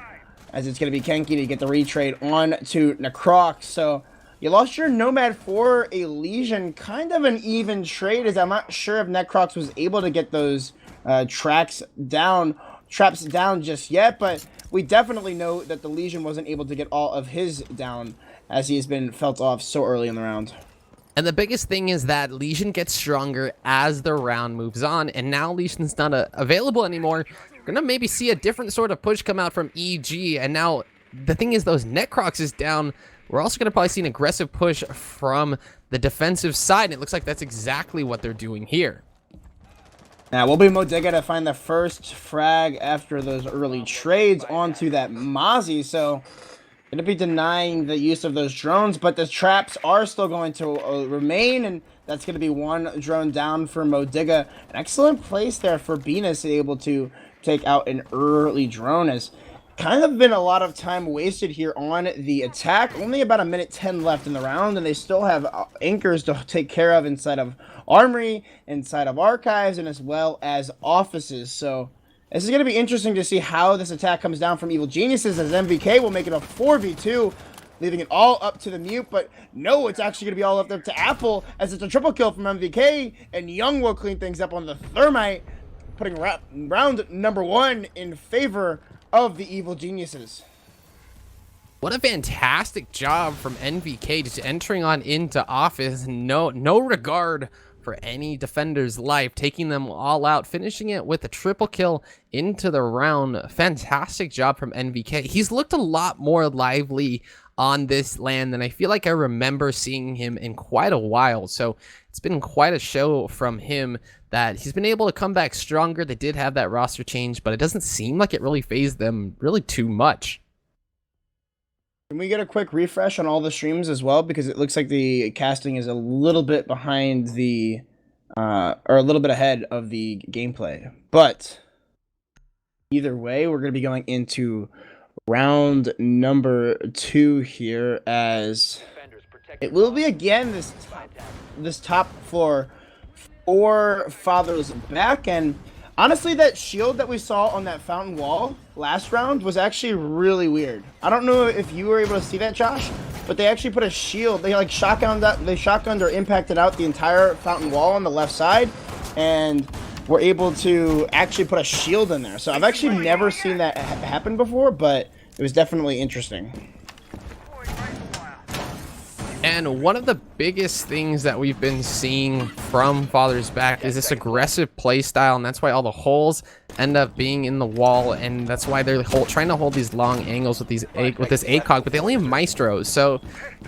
Speaker 1: as it's going to be Kenki to get the retrade on to Necrox. So you lost your Nomad for a Legion, kind of an even trade, as I'm not sure if Necrox was able to get those traps down just yet, but we definitely know that the Legion wasn't able to get all of his down, as he has been felt off so early in the round.
Speaker 2: And the biggest thing is that Legion gets stronger as the round moves on, and now Legion's not available anymore. We're gonna maybe see a different sort of push come out from EG, and now the thing is, those Necrox is down. We're also gonna probably see an aggressive push from the defensive side, and it looks like that's exactly what they're doing here.
Speaker 1: Now, we'll be Modiga to find the first frag after those early trades onto that Mozzie, so going to be denying the use of those drones, but the traps are still going to remain, and that's going to be one drone down for Modiga. An excellent place there for Venus, able to take out an early drone, as kind of been a lot of time wasted here on the attack. Only about 1:10 left in the round, and they still have anchors to take care of inside of Armory, inside of Archives, and as well as offices. So this is going to be interesting to see how this attack comes down from Evil Geniuses, as MVK will make it a 4v2, leaving it all up to the mute. But no, it's actually going to be all up there to Apple, as it's a triple kill from MVK, and Young will clean things up on the Thermite, putting round number 1 in favor of the Evil Geniuses.
Speaker 2: What a fantastic job from NVK, just entering on into office, no regard for any defender's life, taking them all out, finishing it with a triple kill into the round. Fantastic job from NVK. He's looked a lot more lively on this land than I feel like I remember seeing him in quite a while. So it's been quite a show from him that he's been able to come back stronger. They did have that roster change, but it doesn't seem like it really fazed them really too much.
Speaker 1: Can we get a quick refresh on all the streams as well? Because it looks like the casting is a little bit behind the, or a little bit ahead of the gameplay. But either way, we're going to be going into round number 2 here, as it will be again this top floor for Father's Back. And honestly, that shield that we saw on that fountain wall last round was actually really weird. I don't know if you were able to see that, Josh, but they actually put a shield. They like shotgunned or impacted out the entire fountain wall on the left side, and were able to actually put a shield in there. So I've actually never seen that happen before, but it was definitely interesting.
Speaker 2: And one of the biggest things that we've been seeing from Father's Back is this aggressive play style, and that's why all the holes end up being in the wall, and that's why they're trying to hold these long angles with this ACOG, but they only have Maestros. So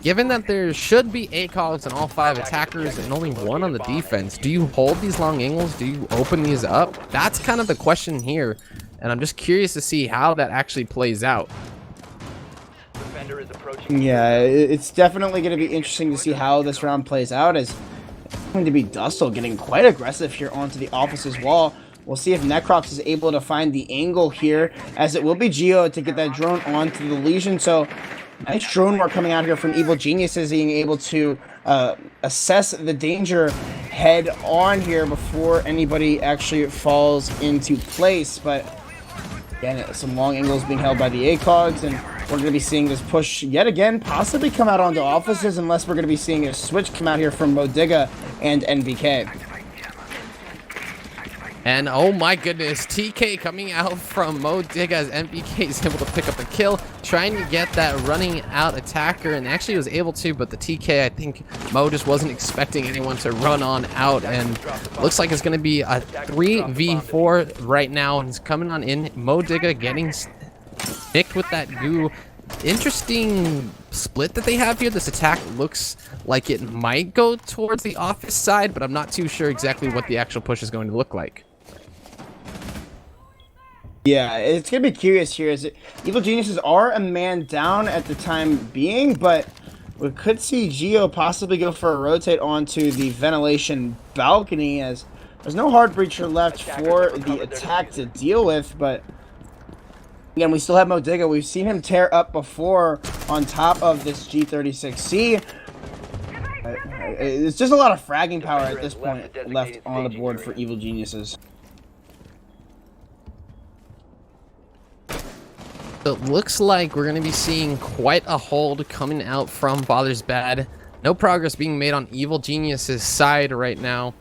Speaker 2: given that there should be ACOGs on all 5 attackers and only 1 on the defense, do you hold these long angles? Do you open these up? That's kind of the question here, and I'm just curious to see how that actually plays out.
Speaker 3: Defender is approaching.
Speaker 1: Yeah, it's definitely going to be interesting to see how this round plays out, as it's going to be Dustle getting quite aggressive here onto the office's wall. We'll see if Necrox is able to find the angle here, as it will be Geo to get that drone onto the Legion. So nice drone work coming out here from Evil Geniuses, being able to assess the danger head on here before anybody actually falls into place. But again, some long angles being held by the ACOGs, and we're going to be seeing this push yet again possibly come out onto offices, unless we're going to be seeing a switch come out here from Modiga and NVK.
Speaker 2: And oh my goodness, TK coming out from Modiga as MBK is able to pick up the kill, trying to get that running out attacker, and actually was able to, but the TK, I think Mo just wasn't expecting anyone to run on out, and looks like it's going to be a 3v4 right now, and it's coming on in. Modiga getting nicked with that goo. Interesting split that they have here. This attack looks like it might go towards the office side, but I'm not too sure exactly what the actual push is going to look like.
Speaker 1: Yeah, it's going to be curious here, as Evil Geniuses are a man down at the time being, but we could see Geo possibly go for a rotate onto the ventilation balcony, as there's no hard breacher left for the attack to deal with. But again, we still have Modiga. We've seen him tear up before on top of this G36C. It's just a lot of fragging power at this point left on the board for Evil Geniuses.
Speaker 2: So it looks like we're going to be seeing quite a hold coming out from Father's Bad. No progress being made on Evil Genius's side right now.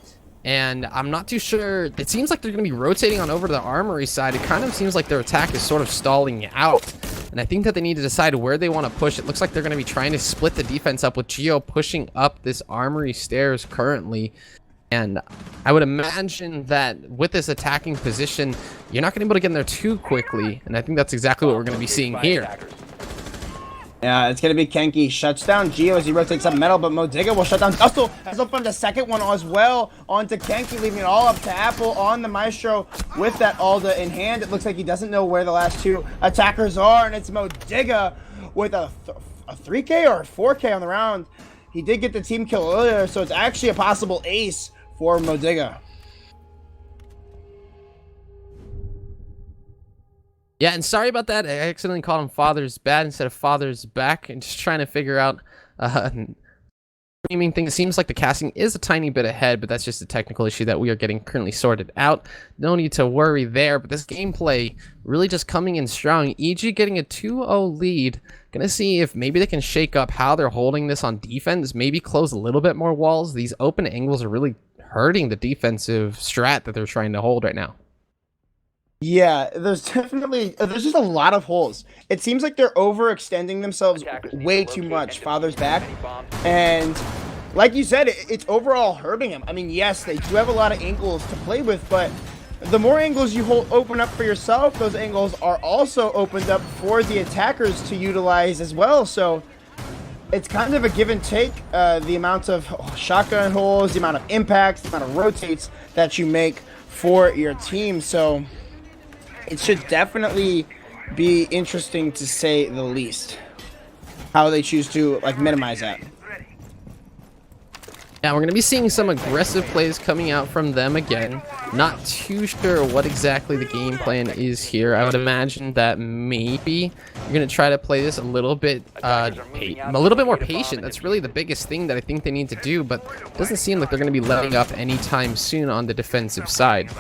Speaker 2: And I'm not too sure. It seems like they're going to be rotating on over to the armory side. It kind of seems like their attack is sort of stalling out. And I think that they need to decide where they want to push. It looks like they're going to be trying to split the defense up, with Geo pushing up this armory stairs currently. And I would imagine that with this attacking position, you're not going to be able to get in there too quickly. And I think that's exactly what we're going to be seeing here.
Speaker 1: Yeah, it's going to be Kenki. Shuts down Geo as he rotates up metal, but Modiga will shut down Dustle. As up from the second one as well onto Kenki, leaving it all up to Apple on the Maestro with that Alda in hand. It looks like he doesn't know where the last 2 attackers are, and it's Modiga with a 3K or a 4K on the round. He did get the team kill earlier, so it's actually a possible ace for Modiga.
Speaker 2: Yeah, and sorry about that. I accidentally called him Father's Bad instead of Father's Back, and just trying to figure out streaming thing. It seems like the casting is a tiny bit ahead, but that's just a technical issue that we are getting currently sorted out. No need to worry there, but this gameplay really just coming in strong. EG getting a 2-0 lead. Gonna see if maybe they can shake up how they're holding this on defense, maybe close a little bit more walls. These open angles are really hurting the defensive strat that they're trying to hold right now.
Speaker 1: Yeah, there's just a lot of holes. It seems like they're overextending themselves way too much, Father's Back. And like you said, it's overall hurting him. I mean, yes, they do have a lot of angles to play with, but the more angles you open up for yourself, those angles are also opened up for the attackers to utilize as well. So it's kind of a give and take, the amount of shotgun holes, the amount of impacts, the amount of rotates that you make for your team. So it should definitely be interesting, to say the least, how they choose to minimize that.
Speaker 2: Yeah, we're going to be seeing some aggressive plays coming out from them again. Not too sure what exactly the game plan is here. I would imagine that maybe you're going to try to play this a little bit more patient. That's really the biggest thing that I think they need to do, but it doesn't seem like they're going to be letting up anytime soon on the defensive side.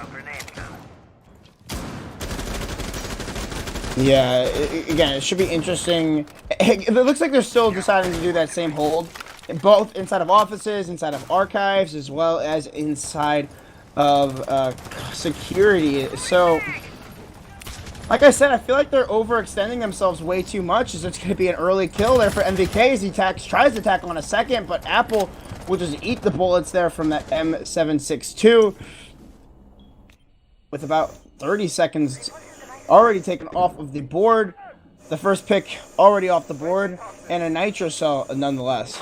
Speaker 1: Yeah, again, it should be interesting. It looks like they're still deciding to do that same hold, both inside of offices, inside of archives, as well as inside of security. So, like I said, I feel like they're overextending themselves way too much, as it's going to be an early kill there for MVK as he tries to tack on a second, but Apple will just eat the bullets there from that M762 with about 30 seconds already taken off of the board. The first pick already off the board, and a nitro cell nonetheless.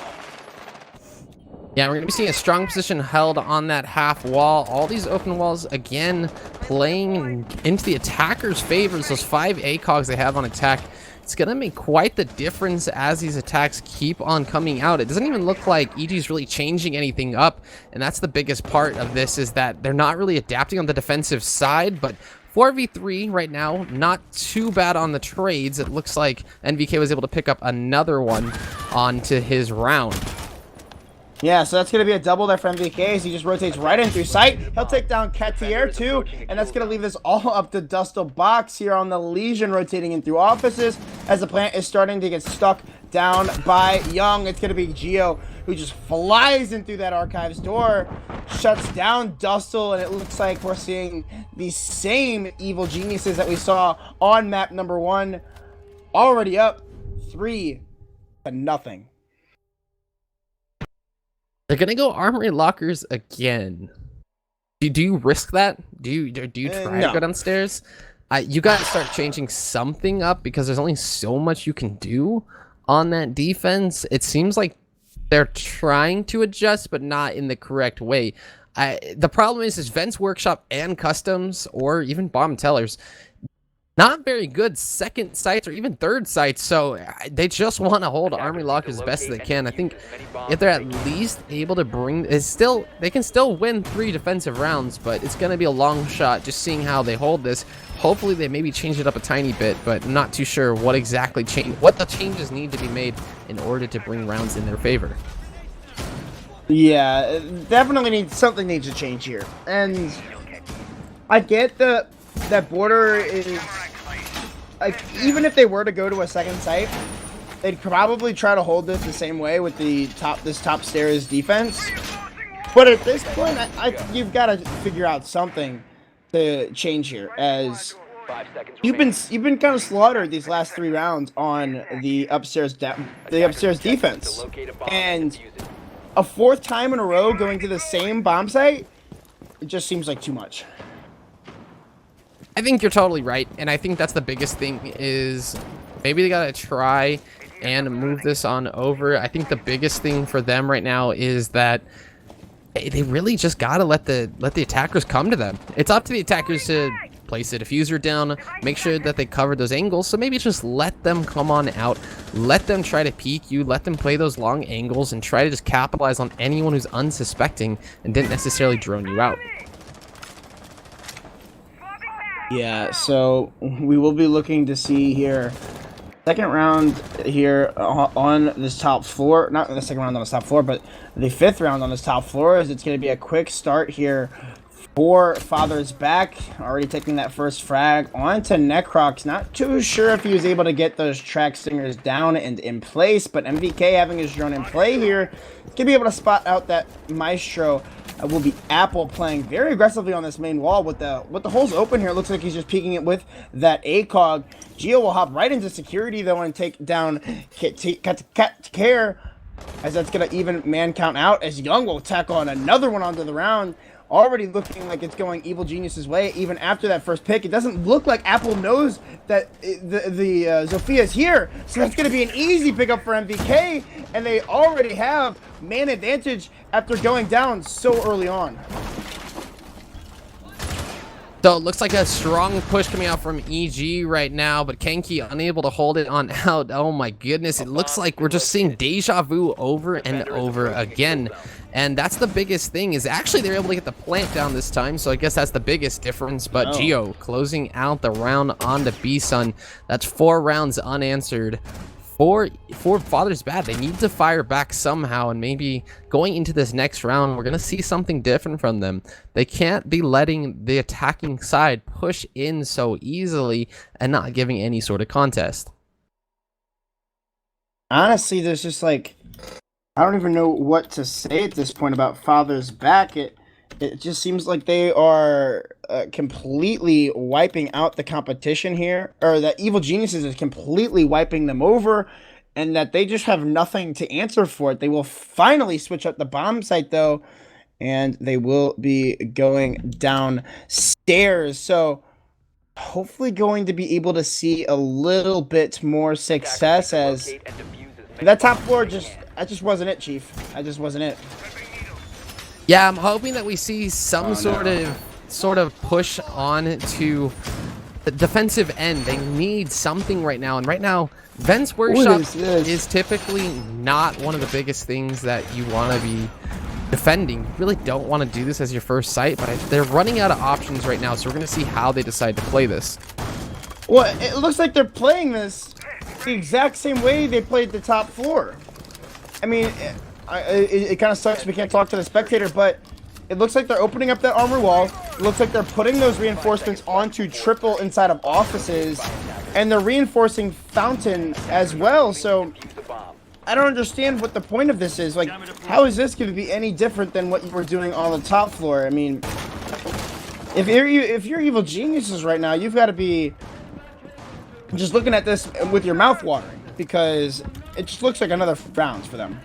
Speaker 2: Yeah, we're going to be seeing a strong position held on that half wall. All these open walls, again, playing into the attacker's favors. Those 5 ACOGs they have on attack. It's going to make quite the difference as these attacks keep on coming out. It doesn't even look like EG's really changing anything up, and that's the biggest part of this, is that they're not really adapting on the defensive side, but 4v3 right now, not too bad on the trades. It looks like NVK was able to pick up another one onto his round.
Speaker 1: Yeah, so that's going to be a double there for MVK as he just rotates right in through sight. He'll take down Catier too, and that's going to leave this all up to Dustle Box here on the Legion, rotating in through offices as the plant is starting to get stuck down by Young. It's going to be Geo who just flies in through that archives door, shuts down Dustle, and it looks like we're seeing the same evil geniuses that we saw on map number 1 already up 3-0.
Speaker 2: They're gonna go armory lockers again. Do you risk that? Do you try to go downstairs? You gotta start changing something up, because there's only so much you can do on that defense. It seems like they're trying to adjust, but not in the correct way. The problem is Vents Workshop and Customs, or even Bomb Tellers, not very good second sites or even third sites, so they just want to hold armory lockers as best as they can. I think if they're at least able to bring, they can still win 3 defensive rounds, but it's going to be a long shot just seeing how they hold this. Hopefully they maybe change it up a tiny bit, but I'm not too sure what exactly what the changes need to be made in order to bring rounds in their favor.
Speaker 1: Yeah, definitely something needs to change here. And I get that border is, like, even if they were to go to a second site, they'd probably try to hold this the same way with this top stairs defense. But at this point, you've got to figure out something to change here, as you've been kind of slaughtered these last 3 rounds on the upstairs defense, and a 4th time in a row going to the same bomb site, it just seems like too much.
Speaker 2: I think you're totally right, and I think that's the biggest thing, is maybe they gotta try and move this on over. I think the biggest thing for them right now is that they really just gotta let the attackers come to them. It's up to the attackers to place the diffuser down, make sure that they cover those angles, so maybe just let them come on out, let them try to peek you, let them play those long angles, and try to just capitalize on anyone who's unsuspecting and didn't necessarily drone you out.
Speaker 1: Yeah, so we will be looking to see here, second round here on this top floor, not the second round on this top floor, but the 5th round on this top floor, as it's going to be a quick start here for Father's Back, already taking that first frag onto Necrox. Not too sure if he was able to get those track stingers down and in place, but MVK having his drone in play here, can be able to spot out that Maestro. Will be Apple playing very aggressively on this main wall with the holes open here. It looks like he's just peeking it with that ACOG. Geo will hop right into security though and take down Care, as that's gonna even man count out, as Young will tackle on another one onto the round. Already looking like it's going Evil Genius's way even after that first pick. It doesn't look like Apple knows that the Zofia is here, so that's going to be an easy pickup for MVK, and they already have man advantage after going down so early on.
Speaker 2: So it looks like a strong push coming out from EG right now, but Kenki unable to hold it on out. Oh my goodness, it looks like we're just seeing deja vu over and over again. And that's the biggest thing, is actually they're able to get the plant down this time, so I guess that's the biggest difference. But Geo closing out the round on the B-Sun. That's 4 rounds unanswered. For Father's Bad, they need to fire back somehow, and maybe going into this next round, we're going to see something different from them. They can't be letting the attacking side push in so easily and not giving any sort of contest.
Speaker 1: Honestly, there's just like, I don't even know what to say at this point about Father's Back. It just seems like they are completely wiping out the competition here, or that Evil Geniuses is completely wiping them over, and that they just have nothing to answer for it. They will finally switch up the bomb site, though, and they will be going downstairs. So hopefully going to be able to see a little bit more success, as
Speaker 3: Locate and defuse as many
Speaker 1: that top
Speaker 3: bombs
Speaker 1: floor
Speaker 3: as they
Speaker 1: just,
Speaker 3: can.
Speaker 1: that just wasn't it, Chief. That just wasn't it.
Speaker 2: Yeah, I'm hoping that we see some
Speaker 1: Oh,
Speaker 2: sort of push on to the defensive end. They need something right now, and right now, Vent's Workshop
Speaker 1: is this?
Speaker 2: is typically not one of the biggest things that you want to be defending. You really don't want to do this as your first site, but they're running out of options right now, so we're going to see how they decide to play this.
Speaker 1: Well, it looks like they're playing this the exact same way they played the top floor. I mean, it kind of sucks we can't talk to the spectator, but it looks like they're opening up that armor wall. It looks like they're putting those reinforcements onto triple inside of offices, and they're reinforcing fountain as well. So
Speaker 3: Defuse the bomb.
Speaker 1: I don't understand what the point of this is. Like, how is this going to be any different than what you were doing on the top floor? I mean, if you're Evil Geniuses right now, you've got to be just looking at this with your mouth watering, because it just looks like another round for them.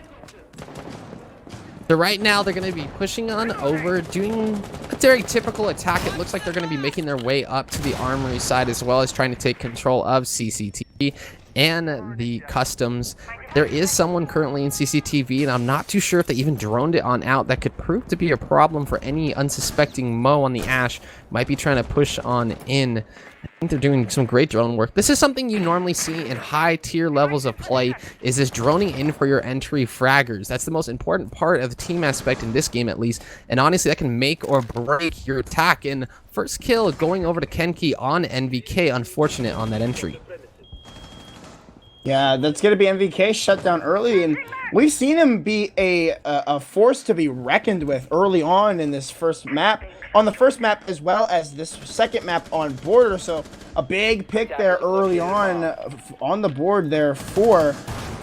Speaker 2: So right now, they're going to be pushing on over, doing a very typical attack. It looks like they're going to be making their way up to the armory side, as well as trying to take control of CCTV and the customs. There is someone currently in CCTV, and I'm not too sure if they even droned it on out. That could prove to be a problem for any unsuspecting Mo on the Ash. Might be trying to push on in. I think they're doing some great drone work. This is something you normally see in high tier levels of play, is this droning in for your entry fraggers. That's the most important part of the team aspect in this game, at least, and honestly that can make or break your attack. And first kill going over to Kenki on NVK, unfortunate on that entry.
Speaker 1: Yeah, that's going to be MVK shut down early, and we've seen him be a force to be reckoned with early on in this first map, on the first map as well as this second map on Border. So a big pick there early on the board there for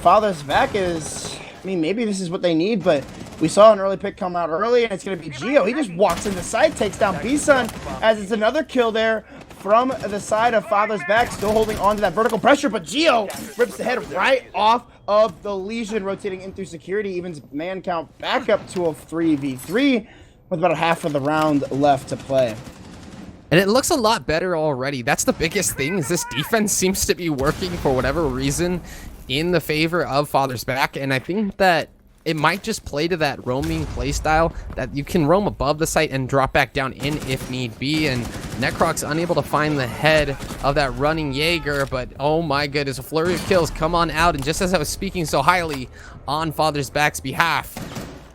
Speaker 1: Father's Back is, I mean, maybe this is what they need, but we saw an early pick come out early, and it's going to be Geo. He just walks in the side, takes down B-Sun, as it's another kill there from the side of Father's Back, still holding on to that vertical pressure, but Geo rips the head right off of the Legion, rotating in through security, evens man count back up to a 3v3 with about half of the round left to play.
Speaker 2: And it looks a lot better already. That's the biggest thing, is this defense seems to be working for whatever reason in the favor of Father's Back, and I think that it might just play to that roaming playstyle, that you can roam above the site and drop back down in if need be. And Necroc's unable to find the head of that running Jaeger, but oh my goodness, a flurry of kills come on out. And just as I was speaking so highly on Father's Back's behalf,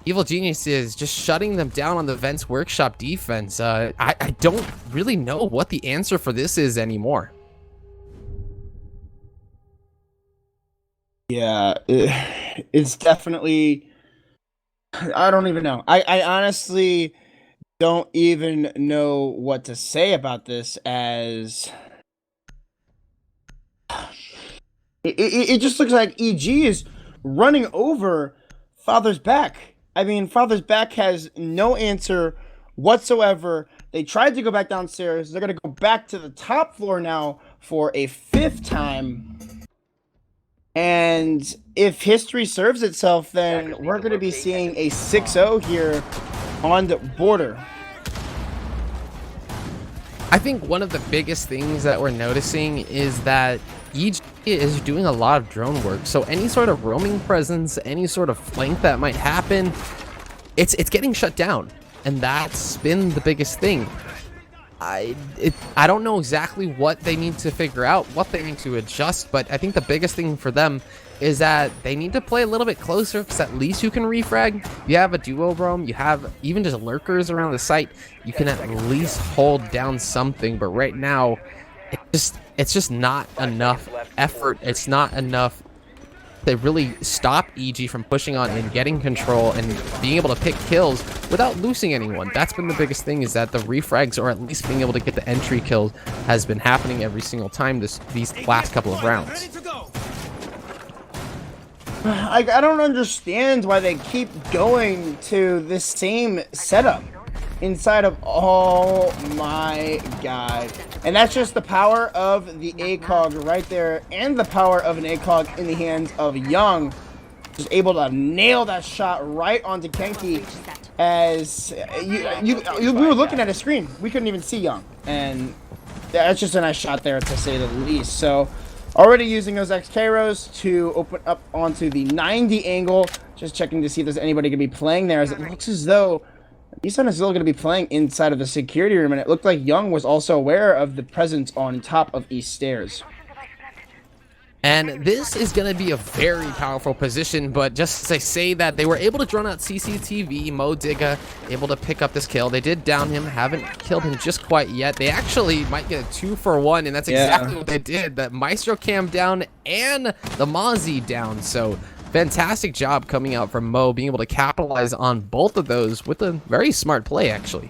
Speaker 2: Evil Genius is just shutting them down on the Vent's Workshop defense. I don't really know what the answer for this is anymore.
Speaker 1: Yeah, it's definitely, I don't even know. I honestly don't even know what to say about this, as it just looks like EG is running over Father's Back. I mean, Father's Back has no answer whatsoever. They tried to go back downstairs. They're going to go back to the top floor now for a 5th time. And if history serves itself, then we're going to be seeing a 6-0 here on the Border.
Speaker 2: I think one of the biggest things that we're noticing is that EG is doing a lot of drone work. So any sort of roaming presence, any sort of flank that might happen, it's getting shut down. And that's been the biggest thing. I don't know exactly what they need to figure out, what they need to adjust, but I think the biggest thing for them is that they need to play a little bit closer, because at least you can refrag. You have a duo roam, you have even just lurkers around the site, you can at least hold down something. But right now, it's just not enough effort. It's not enough to really stop EG from pushing on and getting control and being able to pick kills without losing anyone. That's been the biggest thing, is that the refrags, or at least being able to get the entry kills, has been happening every single time these last couple of rounds.
Speaker 1: I don't understand why they keep going to this same setup. inside of, oh my god. And that's just the power of the ACOG right there, and the power of an ACOG in the hands of Young. Just able to nail that shot right onto Kenki. As we were looking at a screen, we couldn't even see Young, and that's just a nice shot there to say the least. So already using those XK rows to open up onto the 90 angle, just checking to see if there's anybody gonna be playing there, as it looks as though Nissan is still gonna be playing inside of the security room, and it looked like Young was also aware of the presence on top of East Stairs.
Speaker 2: And this is going to be a very powerful position, but just as I say that, they were able to drone out CCTV, Mo Digga, able to pick up this kill. They did down him, haven't killed him just quite yet. They actually might get a 2-for-1, and that's exactly what they did. The Maestro Cam down and the Mozzie down, so fantastic job coming out from Mo, being able to capitalize on both of those with a very smart play, actually.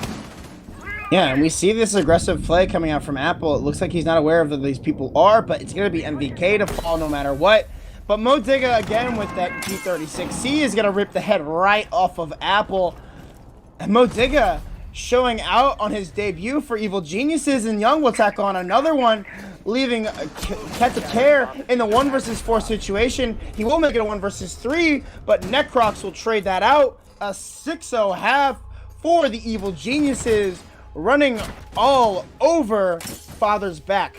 Speaker 1: Yeah, and we see this aggressive play coming out from Apple. It looks like he's not aware of who these people are, but it's going to be MVK to fall no matter what. But Mo Digga, again, with that G36C, is going to rip the head right off of Apple. And Mo Digga showing out on his debut for Evil Geniuses, and Young will tack on another one, leaving Ketacare in the 1 versus 4 situation. He will make it a 1 versus 3, but Necrox will trade that out. A 6-0 half for the Evil Geniuses, running all over Father's back.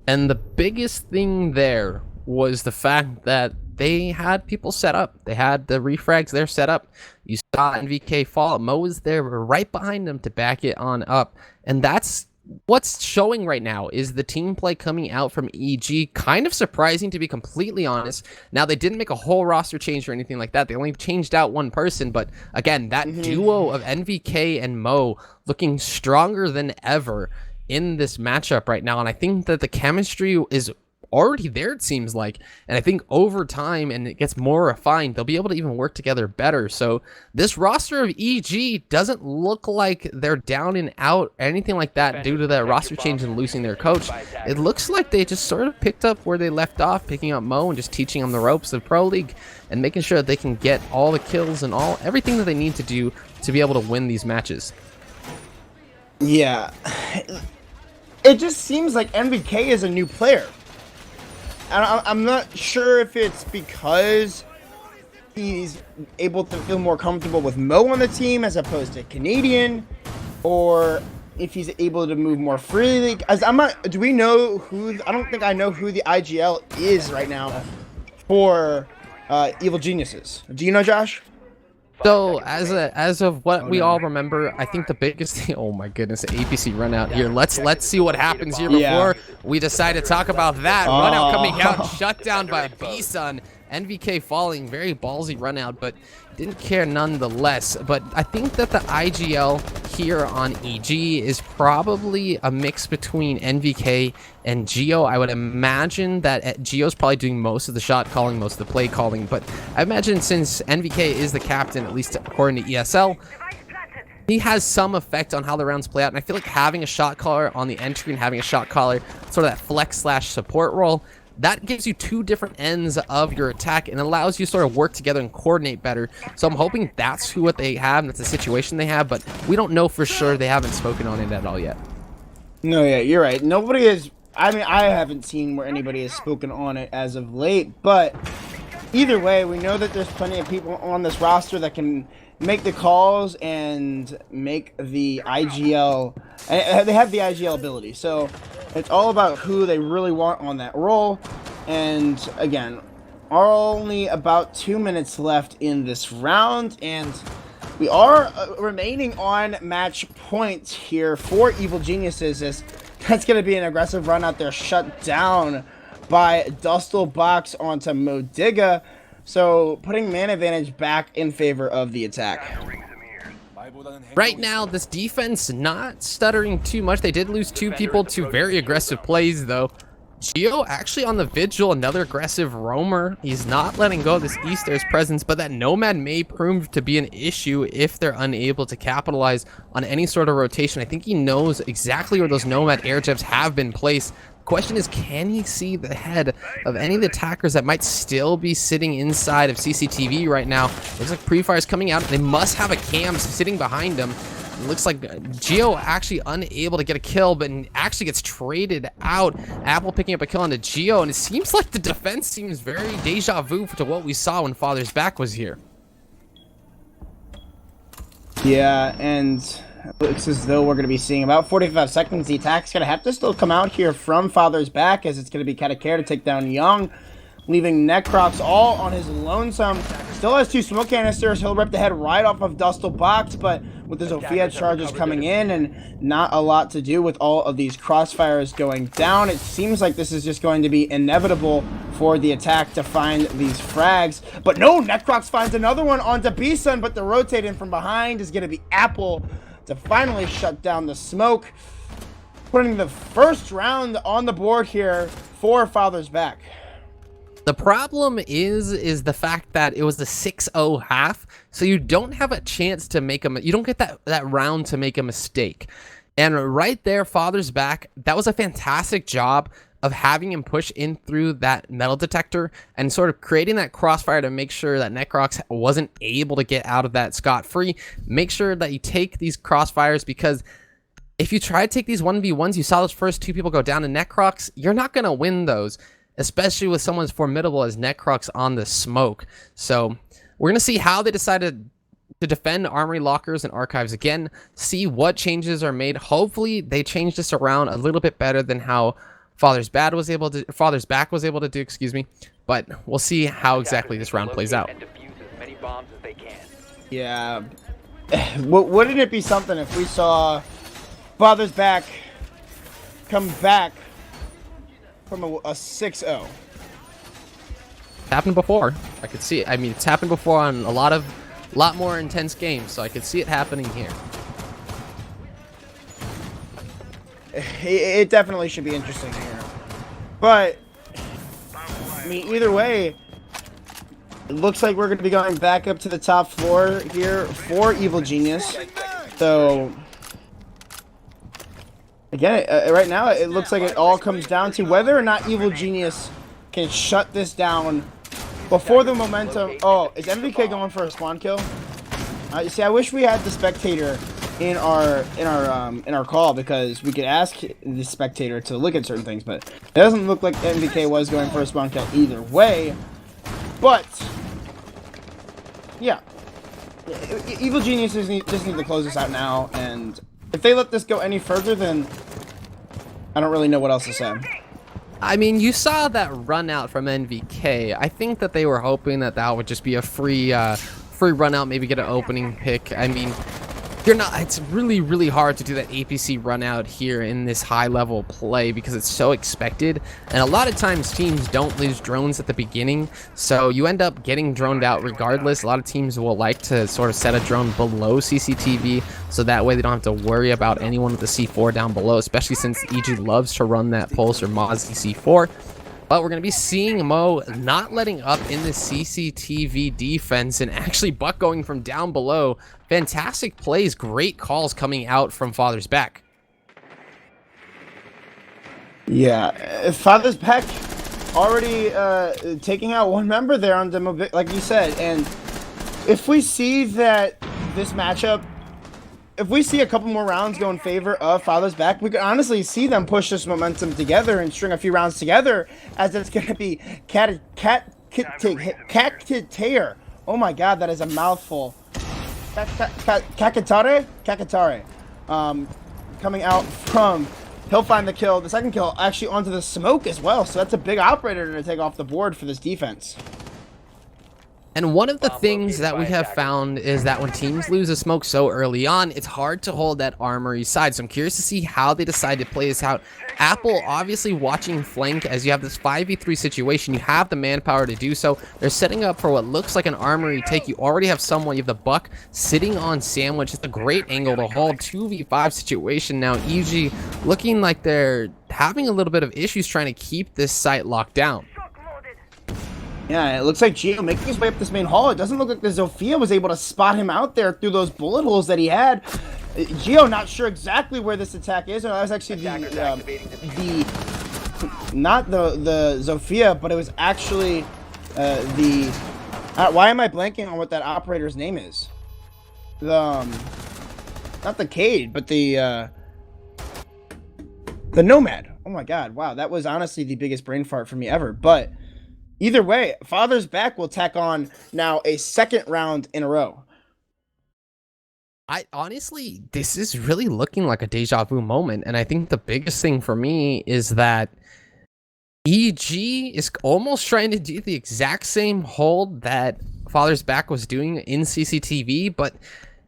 Speaker 2: And the biggest thing there was the fact that they had people set up. They had the refrags there set up. You saw NVK fall. Mo was there right behind them to back it on up. And that's what's showing right now, is the team play coming out from EG. Kind of surprising, to be completely honest. Now, they didn't make a whole roster change or anything like that. They only changed out one person. But again, that duo of NVK and Mo looking stronger than ever in this matchup right now. And I think that the chemistry is already there, it seems like, and I think over time, and it gets more refined, they'll be able to even work together better. So this roster of EG doesn't look like they're down and out or anything like that due to that roster change and losing their coach. It looks like they just sort of picked up where they left off, picking up Mo and just teaching him the ropes of Pro League and making sure that they can get all the kills and everything that they need to do to be able to win these matches.
Speaker 1: Yeah, it just seems like MVK is a new player. I'm not sure if it's because he's able to feel more comfortable with Mo on the team as opposed to Canadian, or if he's able to move more freely. As do we know who? I don't think I know who the IGL is right now for Evil Geniuses. Do you know, Josh?
Speaker 2: So as of what we all remember, I think the biggest thing, oh my goodness, the APC run out here. Let's see what happens here before we decide to talk about that. Run out coming out, shut down by B-Sun. NVK falling, very ballsy run out, but didn't care nonetheless. But I think that the IGL here on EG is probably a mix between NVK and Geo. I would imagine that Geo's probably doing most of the shot calling, most of the play calling, but I imagine since NVK is the captain, at least according to ESL, he has some effect on how the rounds play out. And I feel like having a shot caller on the entry and having a shot caller, sort of that flex / support role, that gives you two different ends of your attack and allows you to sort of work together and coordinate better. So I'm hoping that's what they have, and that's the situation they have, but we don't know for sure. They haven't spoken on it at all yet.
Speaker 1: No, yeah, you're right. Nobody is, I mean, I haven't seen where anybody has spoken on it as of late, but either way, we know that there's plenty of people on this roster that can make the calls and make the IGL, and they have the IGL ability. So it's all about who they really want on that role. And again, only about 2 minutes left in this round, and we are remaining on match point here for Evil Geniuses, as that's going to be an aggressive run out there, shut down by Dustle Box onto Mo Digga. So putting man advantage back in favor of the attack.
Speaker 2: Right now, this defense not stuttering too much. They did lose 2 people to very aggressive plays, though. Geo actually on the vigil, another aggressive roamer. He's not letting go of this Easter's presence, but that Nomad may prove to be an issue if they're unable to capitalize on any sort of rotation. I think he knows exactly where those Nomad air jabs have been placed. Question is, can he see the head of any of the attackers that might still be sitting inside of CCTV right now? Looks like pre-fire is coming out. They must have a cam sitting behind them. It looks like Geo actually unable to get a kill, but actually gets traded out. Apple picking up a kill onto Geo, and it seems like the defense seems very deja vu to what we saw when Father's Back was here.
Speaker 1: Yeah, and it looks as though we're going to be seeing about 45 seconds. The attack's going to have to still come out here from Father's Back, as it's going to be Care to take down Young, leaving Necrox all on his lonesome. Still has 2 smoke canisters. He'll rip the head right off of Dustle Box, but with the Zofia charges coming in and not a lot to do with all of these crossfires going down, it seems like this is just going to be inevitable for the attack to find these frags. But no, Necrox finds another one onto B-Sun, but the rotating from behind is going to be Apple to finally shut down the smoke, putting the first round on the board here for Father's Back.
Speaker 2: The problem is the fact that it was a 6-0 half, so you don't have a chance to make you don't get that round to make a mistake. And right there, Father's Back, that was a fantastic job of having him push in through that metal detector and sort of creating that crossfire to make sure that Necrox wasn't able to get out of that scot-free. Make sure that you take these crossfires, because if you try to take these 1v1s, you saw those first 2 people go down to Necrox, you're not going to win those, especially with someone as formidable as Necrox on the smoke. So we're going to see how they decided to defend Armory Lockers and Archives again, see what changes are made. Hopefully they change this around a little bit better than how Father's Back was able to do, excuse me. But we'll see how exactly this round plays out.
Speaker 1: Yeah. Wouldn't it be something if we saw Father's Back come back from a 6-0?
Speaker 2: It's happened before. I could see it. I mean, it's happened before on a lot more intense games, so I could see it happening here.
Speaker 1: It definitely should be interesting here. But, I mean, either way, it looks like we're going to be going back up to the top floor here for Evil Genius. So, again, right now, it looks like it all comes down to whether or not Evil Genius can shut this down before the momentum. Oh, is MVK going for a spawn kill? You see, I wish we had the spectator in our call, because we could ask the spectator to look at certain things, but it doesn't look like MVK was going for a spawn kill either way. But yeah, Evil Geniuses just need to close this out now, and if they let this go any further, then I don't really know what else to say.
Speaker 2: I mean, you saw that run out from NVK. I think that they were hoping that that would just be a free run out, maybe get an opening pick. I mean, it's really hard to do that APC run out here in this high level play, because it's so expected, and a lot of times teams don't lose drones at the beginning, so you end up getting droned out regardless. A lot of teams will like to sort of set a drone below CCTV, so that way they don't have to worry about anyone with the C4 down below, especially since EG loves to run that Pulse or Mozzie C4. But we're going to be seeing Mo not letting up in the CCTV defense, and actually Buck going from down below. Fantastic plays, great calls coming out from Father's Back.
Speaker 1: Yeah, Father's Back already taking out one member there on demo, like you said. And if we see that this matchup, if we see a couple more rounds go in favor of Father's Back, we could honestly see them push this momentum together and string a few rounds together, as it's going to be Kakatare. Oh my god, that is a mouthful. Kakatare? Coming out from, he'll find the kill, the second kill, actually onto the smoke as well. So that's a big operator to take off the board for this defense.
Speaker 2: And one of the things that we have found is that when teams lose a smoke so early on, it's hard to hold that armory side. So I'm curious to see how they decide to play this out. Apple obviously watching flank, as you have this 5v3 situation. You have the manpower to do so. They're setting up for what looks like an armory take. You already have someone. You have the Buck sitting on Sandwich. It's a great angle to hold. 2v5 situation now. EG looking like they're having a little bit of issues trying to keep this site locked down.
Speaker 1: Yeah, it looks like Geo making his way up this main hall. It doesn't look like the Zofia was able to spot him out there through those bullet holes that he had. Geo not sure exactly where this attack is. That was actually the not the Zofia, but it was actually the. Why am I blanking on what that operator's name is? The not the Cade, but the Nomad. Oh my God! Wow, that was honestly the biggest brain fart for me ever. But either way, Father's Back will tack on now a second round in a row.
Speaker 2: I honestly, this is really looking like a deja vu moment, and I think the biggest thing for me is that EG is almost trying to do the exact same hold that Father's Back was doing in CCTV, but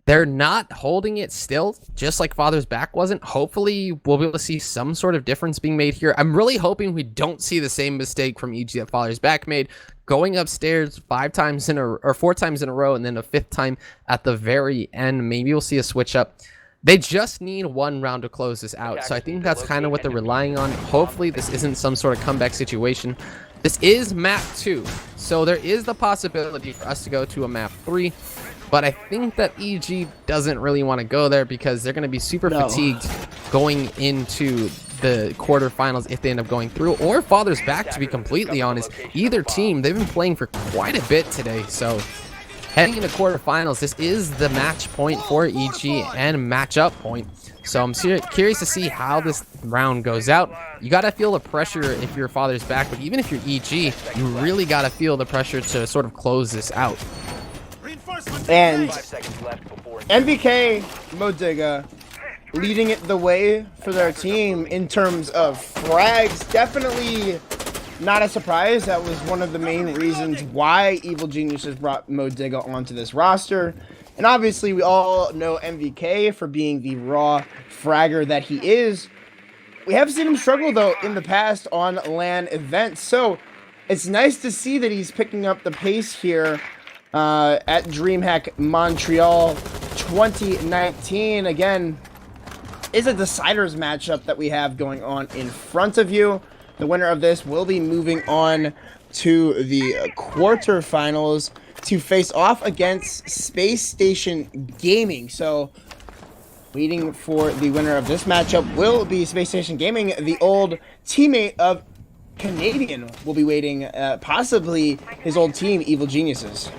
Speaker 2: they're not holding it still, just like Father's Back wasn't. Hopefully, we'll be able to see some sort of difference being made here. I'm really hoping we don't see the same mistake from EG that Father's Back made, going upstairs 4 times in a row, and then a 5th time at the very end. Maybe we'll see a switch up. They just need 1 round to close this out, so I think that's kind of what they're relying on. Hopefully, this isn't some sort of comeback situation. This is map 2, so there is the possibility for us to go to a map 3. But I think that EG doesn't really want to go there because they're going to be super fatigued going into the quarterfinals if they end up going through. Or Father's Back, to be completely honest. Either team, they've been playing for quite a bit today. So heading into quarterfinals, this is the match point for EG and matchup point. So I'm curious to see how this round goes out. You got to feel the pressure if you're Father's Back, but even if you're EG, you really got to feel the pressure to sort of close this out.
Speaker 1: And MVK Modiga leading it the way for their team in terms of frags. Definitely not a surprise. That was one of the main reasons why Evil Geniuses brought Modiga onto this roster. And obviously we all know MVK for being the raw fragger that he is. We have seen him struggle though in the past on LAN events. So it's nice to see that he's picking up the pace here at DreamHack Montreal 2019. Again, is a deciders matchup that we have going on in front of you. The winner of this will be moving on to the quarterfinals to face off against Space Station Gaming. So waiting for the winner of this matchup will be Space Station Gaming. The old teammate of Canadian will be waiting, possibly his old team, Evil Geniuses.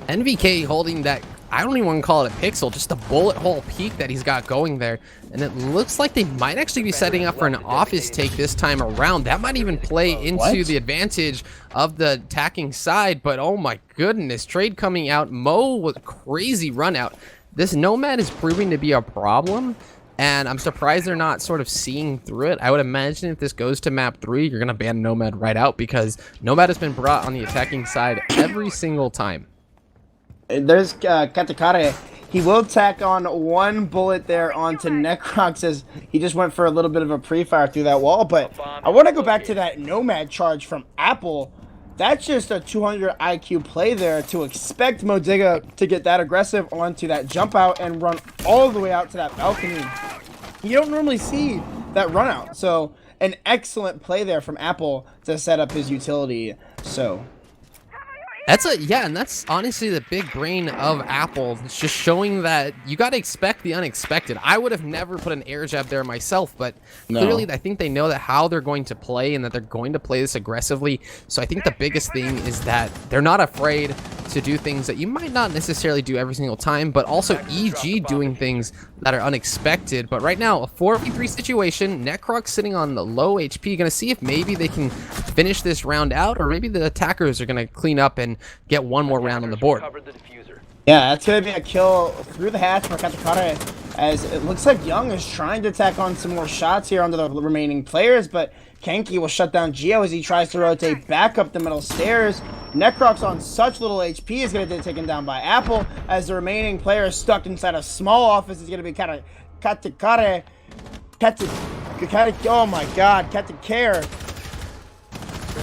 Speaker 2: NVK holding that, I don't even want to call it a pixel, just a bullet hole peek that he's got going there. And it looks like they might actually be setting up for an office take this time around. That might even play into the advantage of the attacking side. But oh my goodness, trade coming out. Mo with a crazy run out. This Nomad is proving to be a problem. And I'm surprised they're not sort of seeing through it. I would imagine if this goes to map 3, you're going to ban Nomad right out because Nomad has been brought on the attacking side every single time.
Speaker 1: There's Katakare. He will tack on 1 bullet there onto Necrox as he just went for a little bit of a pre-fire through that wall. But I want to go back to that Nomad charge from Apple. That's just a 200 IQ play there to expect Modiga to get that aggressive onto that jump out and run all the way out to that balcony. You don't normally see that run out. So an excellent play there from Apple to set up his utility. So
Speaker 2: and that's honestly the big brain of Apple. It's just showing that you got to expect the unexpected. I would have never put an air jab there myself, but clearly I think they know that how they're going to play and that they're going to play this aggressively. So I think the biggest thing is that they're not afraid to do things that you might not necessarily do every single time, but also EG doing things that are unexpected. But right now, a 4v3 situation, Necrox sitting on the low HP, gonna see if maybe they can finish this round out, or maybe the attackers are gonna clean up and get 1 more round on the board.
Speaker 1: Yeah, that's gonna be a kill through the hatch for Katakare, as it looks like Young is trying to tack on some more shots here onto the remaining players, but Kenki will shut down Geo as he tries to rotate back up the middle stairs. Necrox on such little HP is going to get taken down by Apple, as the remaining player is stuck inside a small office. Is going to be Katakare. Oh my god, Katakare.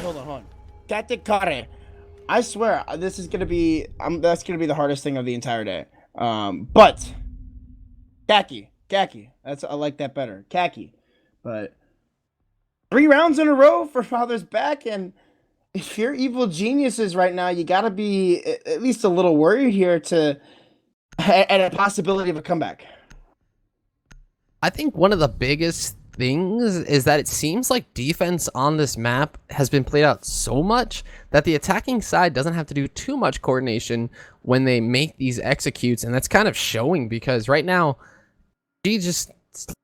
Speaker 1: Hold on. Katakare. I swear, this is going to be, that's going to be the hardest thing of the entire day. But, Khaki. I like that better. Khaki. But 3 rounds in a row for Father's Back, and if you're Evil Geniuses right now, you got to be at least a little worried here at a possibility of a comeback.
Speaker 2: I think one of the biggest things is that it seems like defense on this map has been played out so much that the attacking side doesn't have to do too much coordination when they make these executes, and that's kind of showing because right now, G just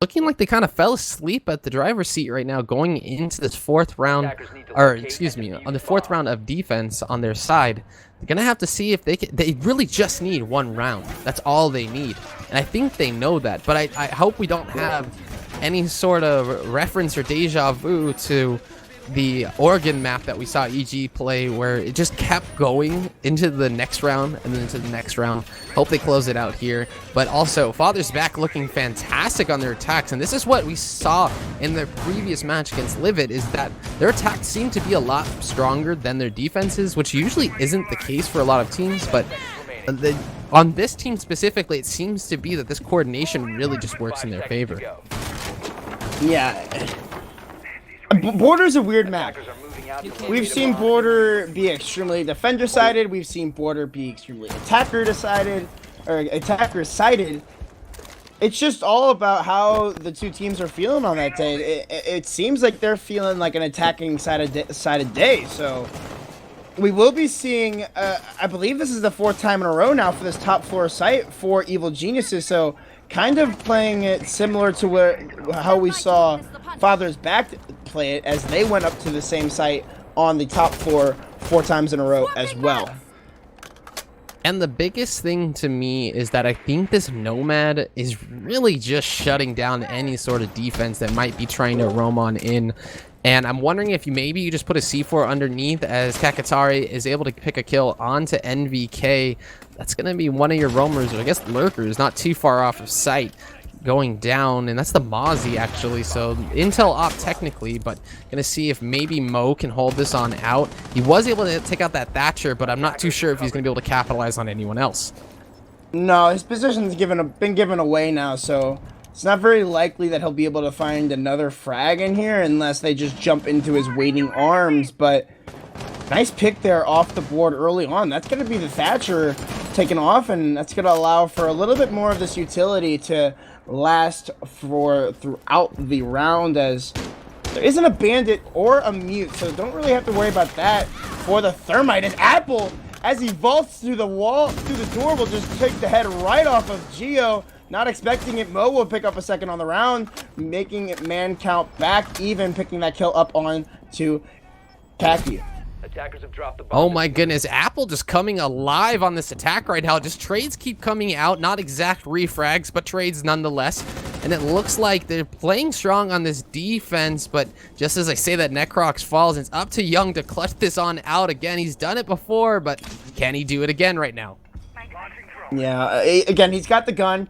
Speaker 2: looking like they kind of fell asleep at the driver's seat right now going into this fourth round, or excuse me, on the fourth round of defense on their side. They're gonna have to see if they really just need one round. That's all they need, and I think they know that, but I hope we don't have any sort of reference or deja vu to the Oregon map that we saw EG play, where it just kept going into the next round and then into the next round. Hope they close it out here. But also, Father's Back looking fantastic on their attacks, and this is what we saw in their previous match against Livid, is that their attacks seem to be a lot stronger than their defenses, which usually isn't the case for a lot of teams, but on this team specifically, it seems to be that this coordination really just works in their favor.
Speaker 1: Yeah. Border's a weird map. We've seen Border be extremely defender-sided. We've seen Border be extremely attacker-decided, or attacker-sided. It's just all about how the two teams are feeling on that day. It seems like they're feeling like an attacking-sided day, so we will be seeing, I believe this is the 4th time in a row now for this top floor site for Evil Geniuses, so kind of playing it similar to how we saw Father's Back play it, as they went up to the same site on the top floor 4 times in a row as well.
Speaker 2: And the biggest thing to me is that I think this Nomad is really just shutting down any sort of defense that might be trying to roam on in. And I'm wondering if maybe you just put a C4 underneath, as Kakatari is able to pick a kill onto NVK. That's going to be one of your roamers, or I guess lurkers, not too far off of sight, going down. And that's the Mozzie, actually. So intel op technically, but going to see if maybe Mo can hold this on out. He was able to take out that Thatcher, but I'm not too sure if he's going to be able to capitalize on anyone else.
Speaker 1: No, his position's been given away now, so it's not very likely that he'll be able to find another frag in here unless they just jump into his waiting arms. But nice pick there off the board early on. That's going to be the Thatcher taken off, and that's going to allow for a little bit more of this utility to last throughout the round, as there isn't a bandit or a mute, so don't really have to worry about that for the Thermite. And Apple, as he vaults through the wall, through the door, will just take the head right off of Geo. Not expecting it. Mo will pick up a second on the round, making it man count back even, picking that kill up on to Kaki.
Speaker 3: Attackers have dropped the bomb.
Speaker 2: Oh my goodness, Apple just coming alive on this attack right now. Just trades keep coming out, not exact refrags, but trades nonetheless. And it looks like they're playing strong on this defense, but just as I say that, Necrox falls, and it's up to Young to clutch this on out again. He's done it before, but can he do it again right now?
Speaker 1: Yeah, again, he's got the gun.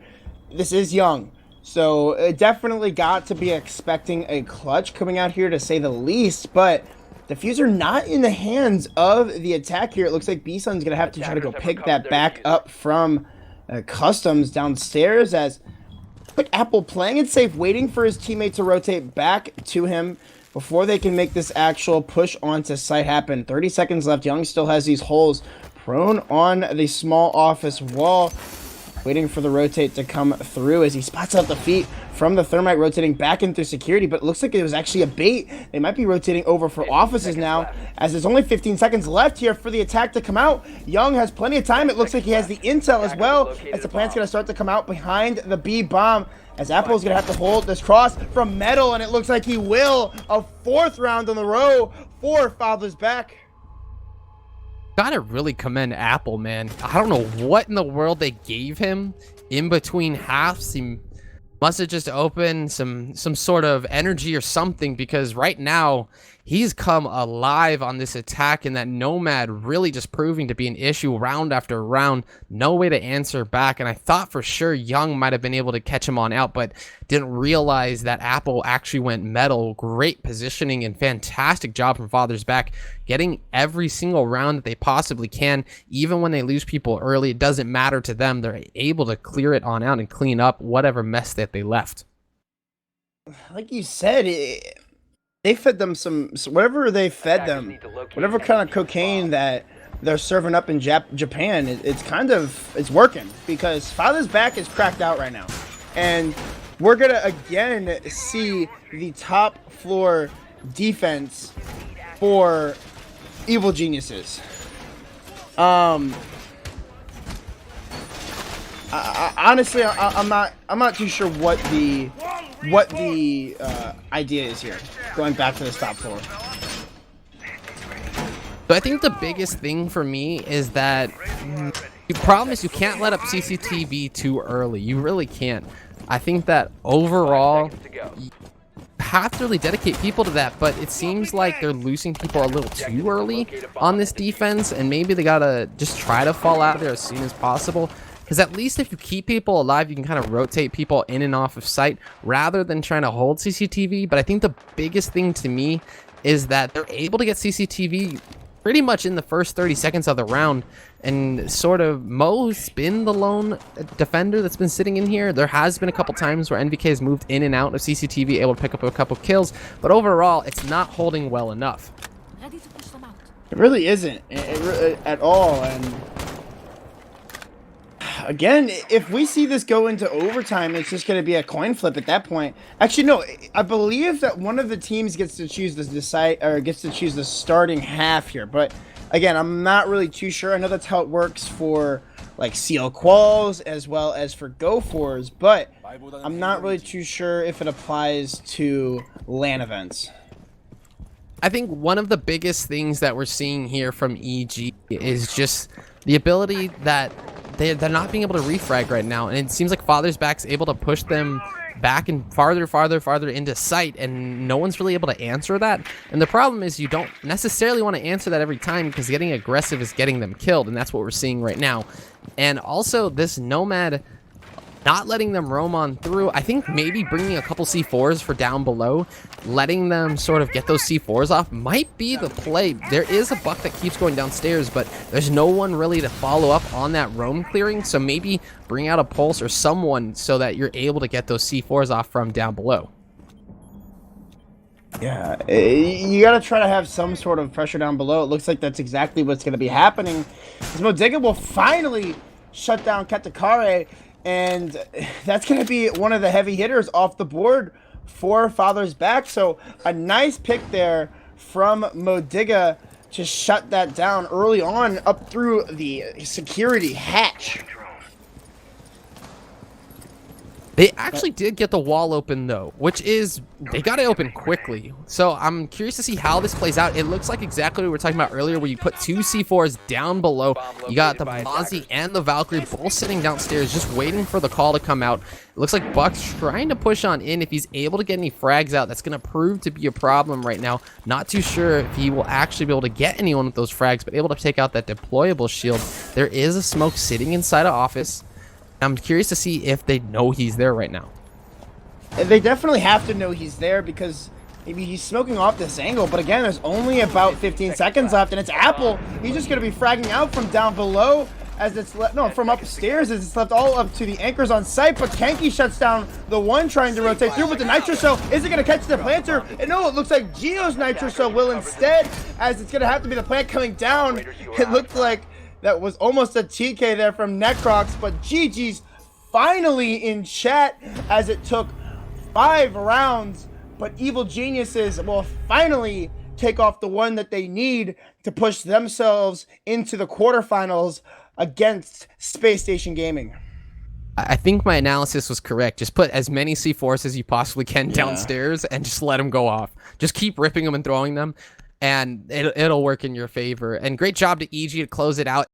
Speaker 1: This is Young, so definitely got to be expecting a clutch coming out here, to say the least, but diffuser not in the hands of the attack here. It looks like B-Sun's gonna have to try to go pick that back up from Customs downstairs, as quick Apple playing it safe, waiting for his teammate to rotate back to him before they can make this actual push onto site happen. 30 seconds left. Young still has these holes prone on the small office wall, waiting for the rotate to come through, as he spots out the feet from the Thermite rotating back into security, but it looks like it was actually a bait. They might be rotating over for offices now, as there's only 15 seconds left here for the attack to come out. Young has plenty of time. It looks like he has the intel as well, as the plant's going to start to come out behind the B bomb, as Apple's going to have to hold this cross from Metal, and it looks like he will. A 4th round in the row for Father's Back.
Speaker 2: Gotta really commend Apple, man. I don't know what in the world they gave him in between halves. He must have just opened some sort of energy or something, because right now he's come alive on this attack, and that Nomad really just proving to be an issue round after round. No way to answer back, and I thought for sure Young might have been able to catch him on out, but didn't realize that Apple actually went Metal. Great positioning and fantastic job from Father's Back, getting every single round that they possibly can. Even when they lose people early, it doesn't matter to them. They're able to clear it on out and clean up whatever mess that they left.
Speaker 1: Like you said, they fed them some whatever they fed them, whatever kind of cocaine that they're serving up in Japan. It's working, because Father's Back is cracked out right now, and we're gonna again see the top floor defense for Evil Geniuses. Honestly, I'm not too sure what the idea is here. Going back to the top floor.
Speaker 2: So I think the biggest thing for me is that the problem is you can't let up CCTV too early. You really can't. I think that overall, you have to really dedicate people to that, but it seems like they're losing people a little too early on this defense, and maybe they gotta just try to fall out of there as soon as possible. Because at least if you keep people alive, you can kind of rotate people in and off of sight rather than trying to hold CCTV. But I think the biggest thing to me is that they're able to get CCTV pretty much in the first 30 seconds of the round, and sort of Mo's been the lone defender that's been sitting in here. There has been a couple times where NVK has moved in and out of CCTV, able to pick up a couple kills, but overall it's not holding well enough.
Speaker 1: It really isn't at all. And again, if we see this go into overtime, it's just going to be a coin flip at that point. Actually, no, I believe that one of the teams gets to choose the starting half here. But again, I'm not really too sure. I know that's how it works for like CL quals as well as for Go4s, but I'm not really too sure if it applies to LAN events.
Speaker 2: I think one of the biggest things that we're seeing here from EG is just the ability that they're not being able to refrag right now, and it seems like Father's Back's able to push them back and farther into sight, and no one's really able to answer that. And the problem is you don't necessarily want to answer that every time, because getting aggressive is getting them killed, and that's what we're seeing right now. And also this Nomad not letting them roam on through. I think maybe bringing a couple C4s for down below, letting them sort of get those C4s off might be the play. There is a buck that keeps going downstairs, but there's no one really to follow up on that roam clearing, so maybe bring out a pulse or someone so that you're able to get those C4s off from down below.
Speaker 1: Yeah, you got to try to have some sort of pressure down below. It looks like that's exactly what's going to be happening. Modiga will finally shut down Katakare, and that's going to be one of the heavy hitters off the board for Father's Back. So a nice pick there from Modiga to shut that down early on up through the security hatch.
Speaker 2: They actually did get the wall open, though, which is, they got it open quickly. So I'm curious to see how this plays out. It looks like exactly what we were talking about earlier, where you put two C4s down below. You got the Mozzie and the Valkyrie both sitting downstairs, just waiting for the call to come out. It looks like Buck's trying to push on in. If he's able to get any frags out, that's going to prove to be a problem right now. Not too sure if he will actually be able to get anyone with those frags, but able to take out that deployable shield. There is a smoke sitting inside of office. I'm curious to see if they know he's there right now.
Speaker 1: They definitely have to know he's there, because maybe he's smoking off this angle. But again, there's only about 15 seconds left, and it's Apple. He's just going to be fragging out from down below as it's left. No, from upstairs as it's left all up to the anchors on site. But Kenki shuts down the one trying to rotate through with the Nitro Cell. Is it going to catch the planter? And no, it looks like Gio's Nitro Cell will instead, as it's going to have to be the plant coming down. It looked like that was almost a TK there from Necrox, but GG's finally in chat as it took 5 rounds. But Evil Geniuses will finally take off the one that they need to push themselves into the quarterfinals against Space Station Gaming.
Speaker 2: I think my analysis was correct. Just put as many C4s as you possibly can downstairs and just let them go off. Just keep ripping them and throwing them, and it'll work in your favor. And great job to EG to close it out.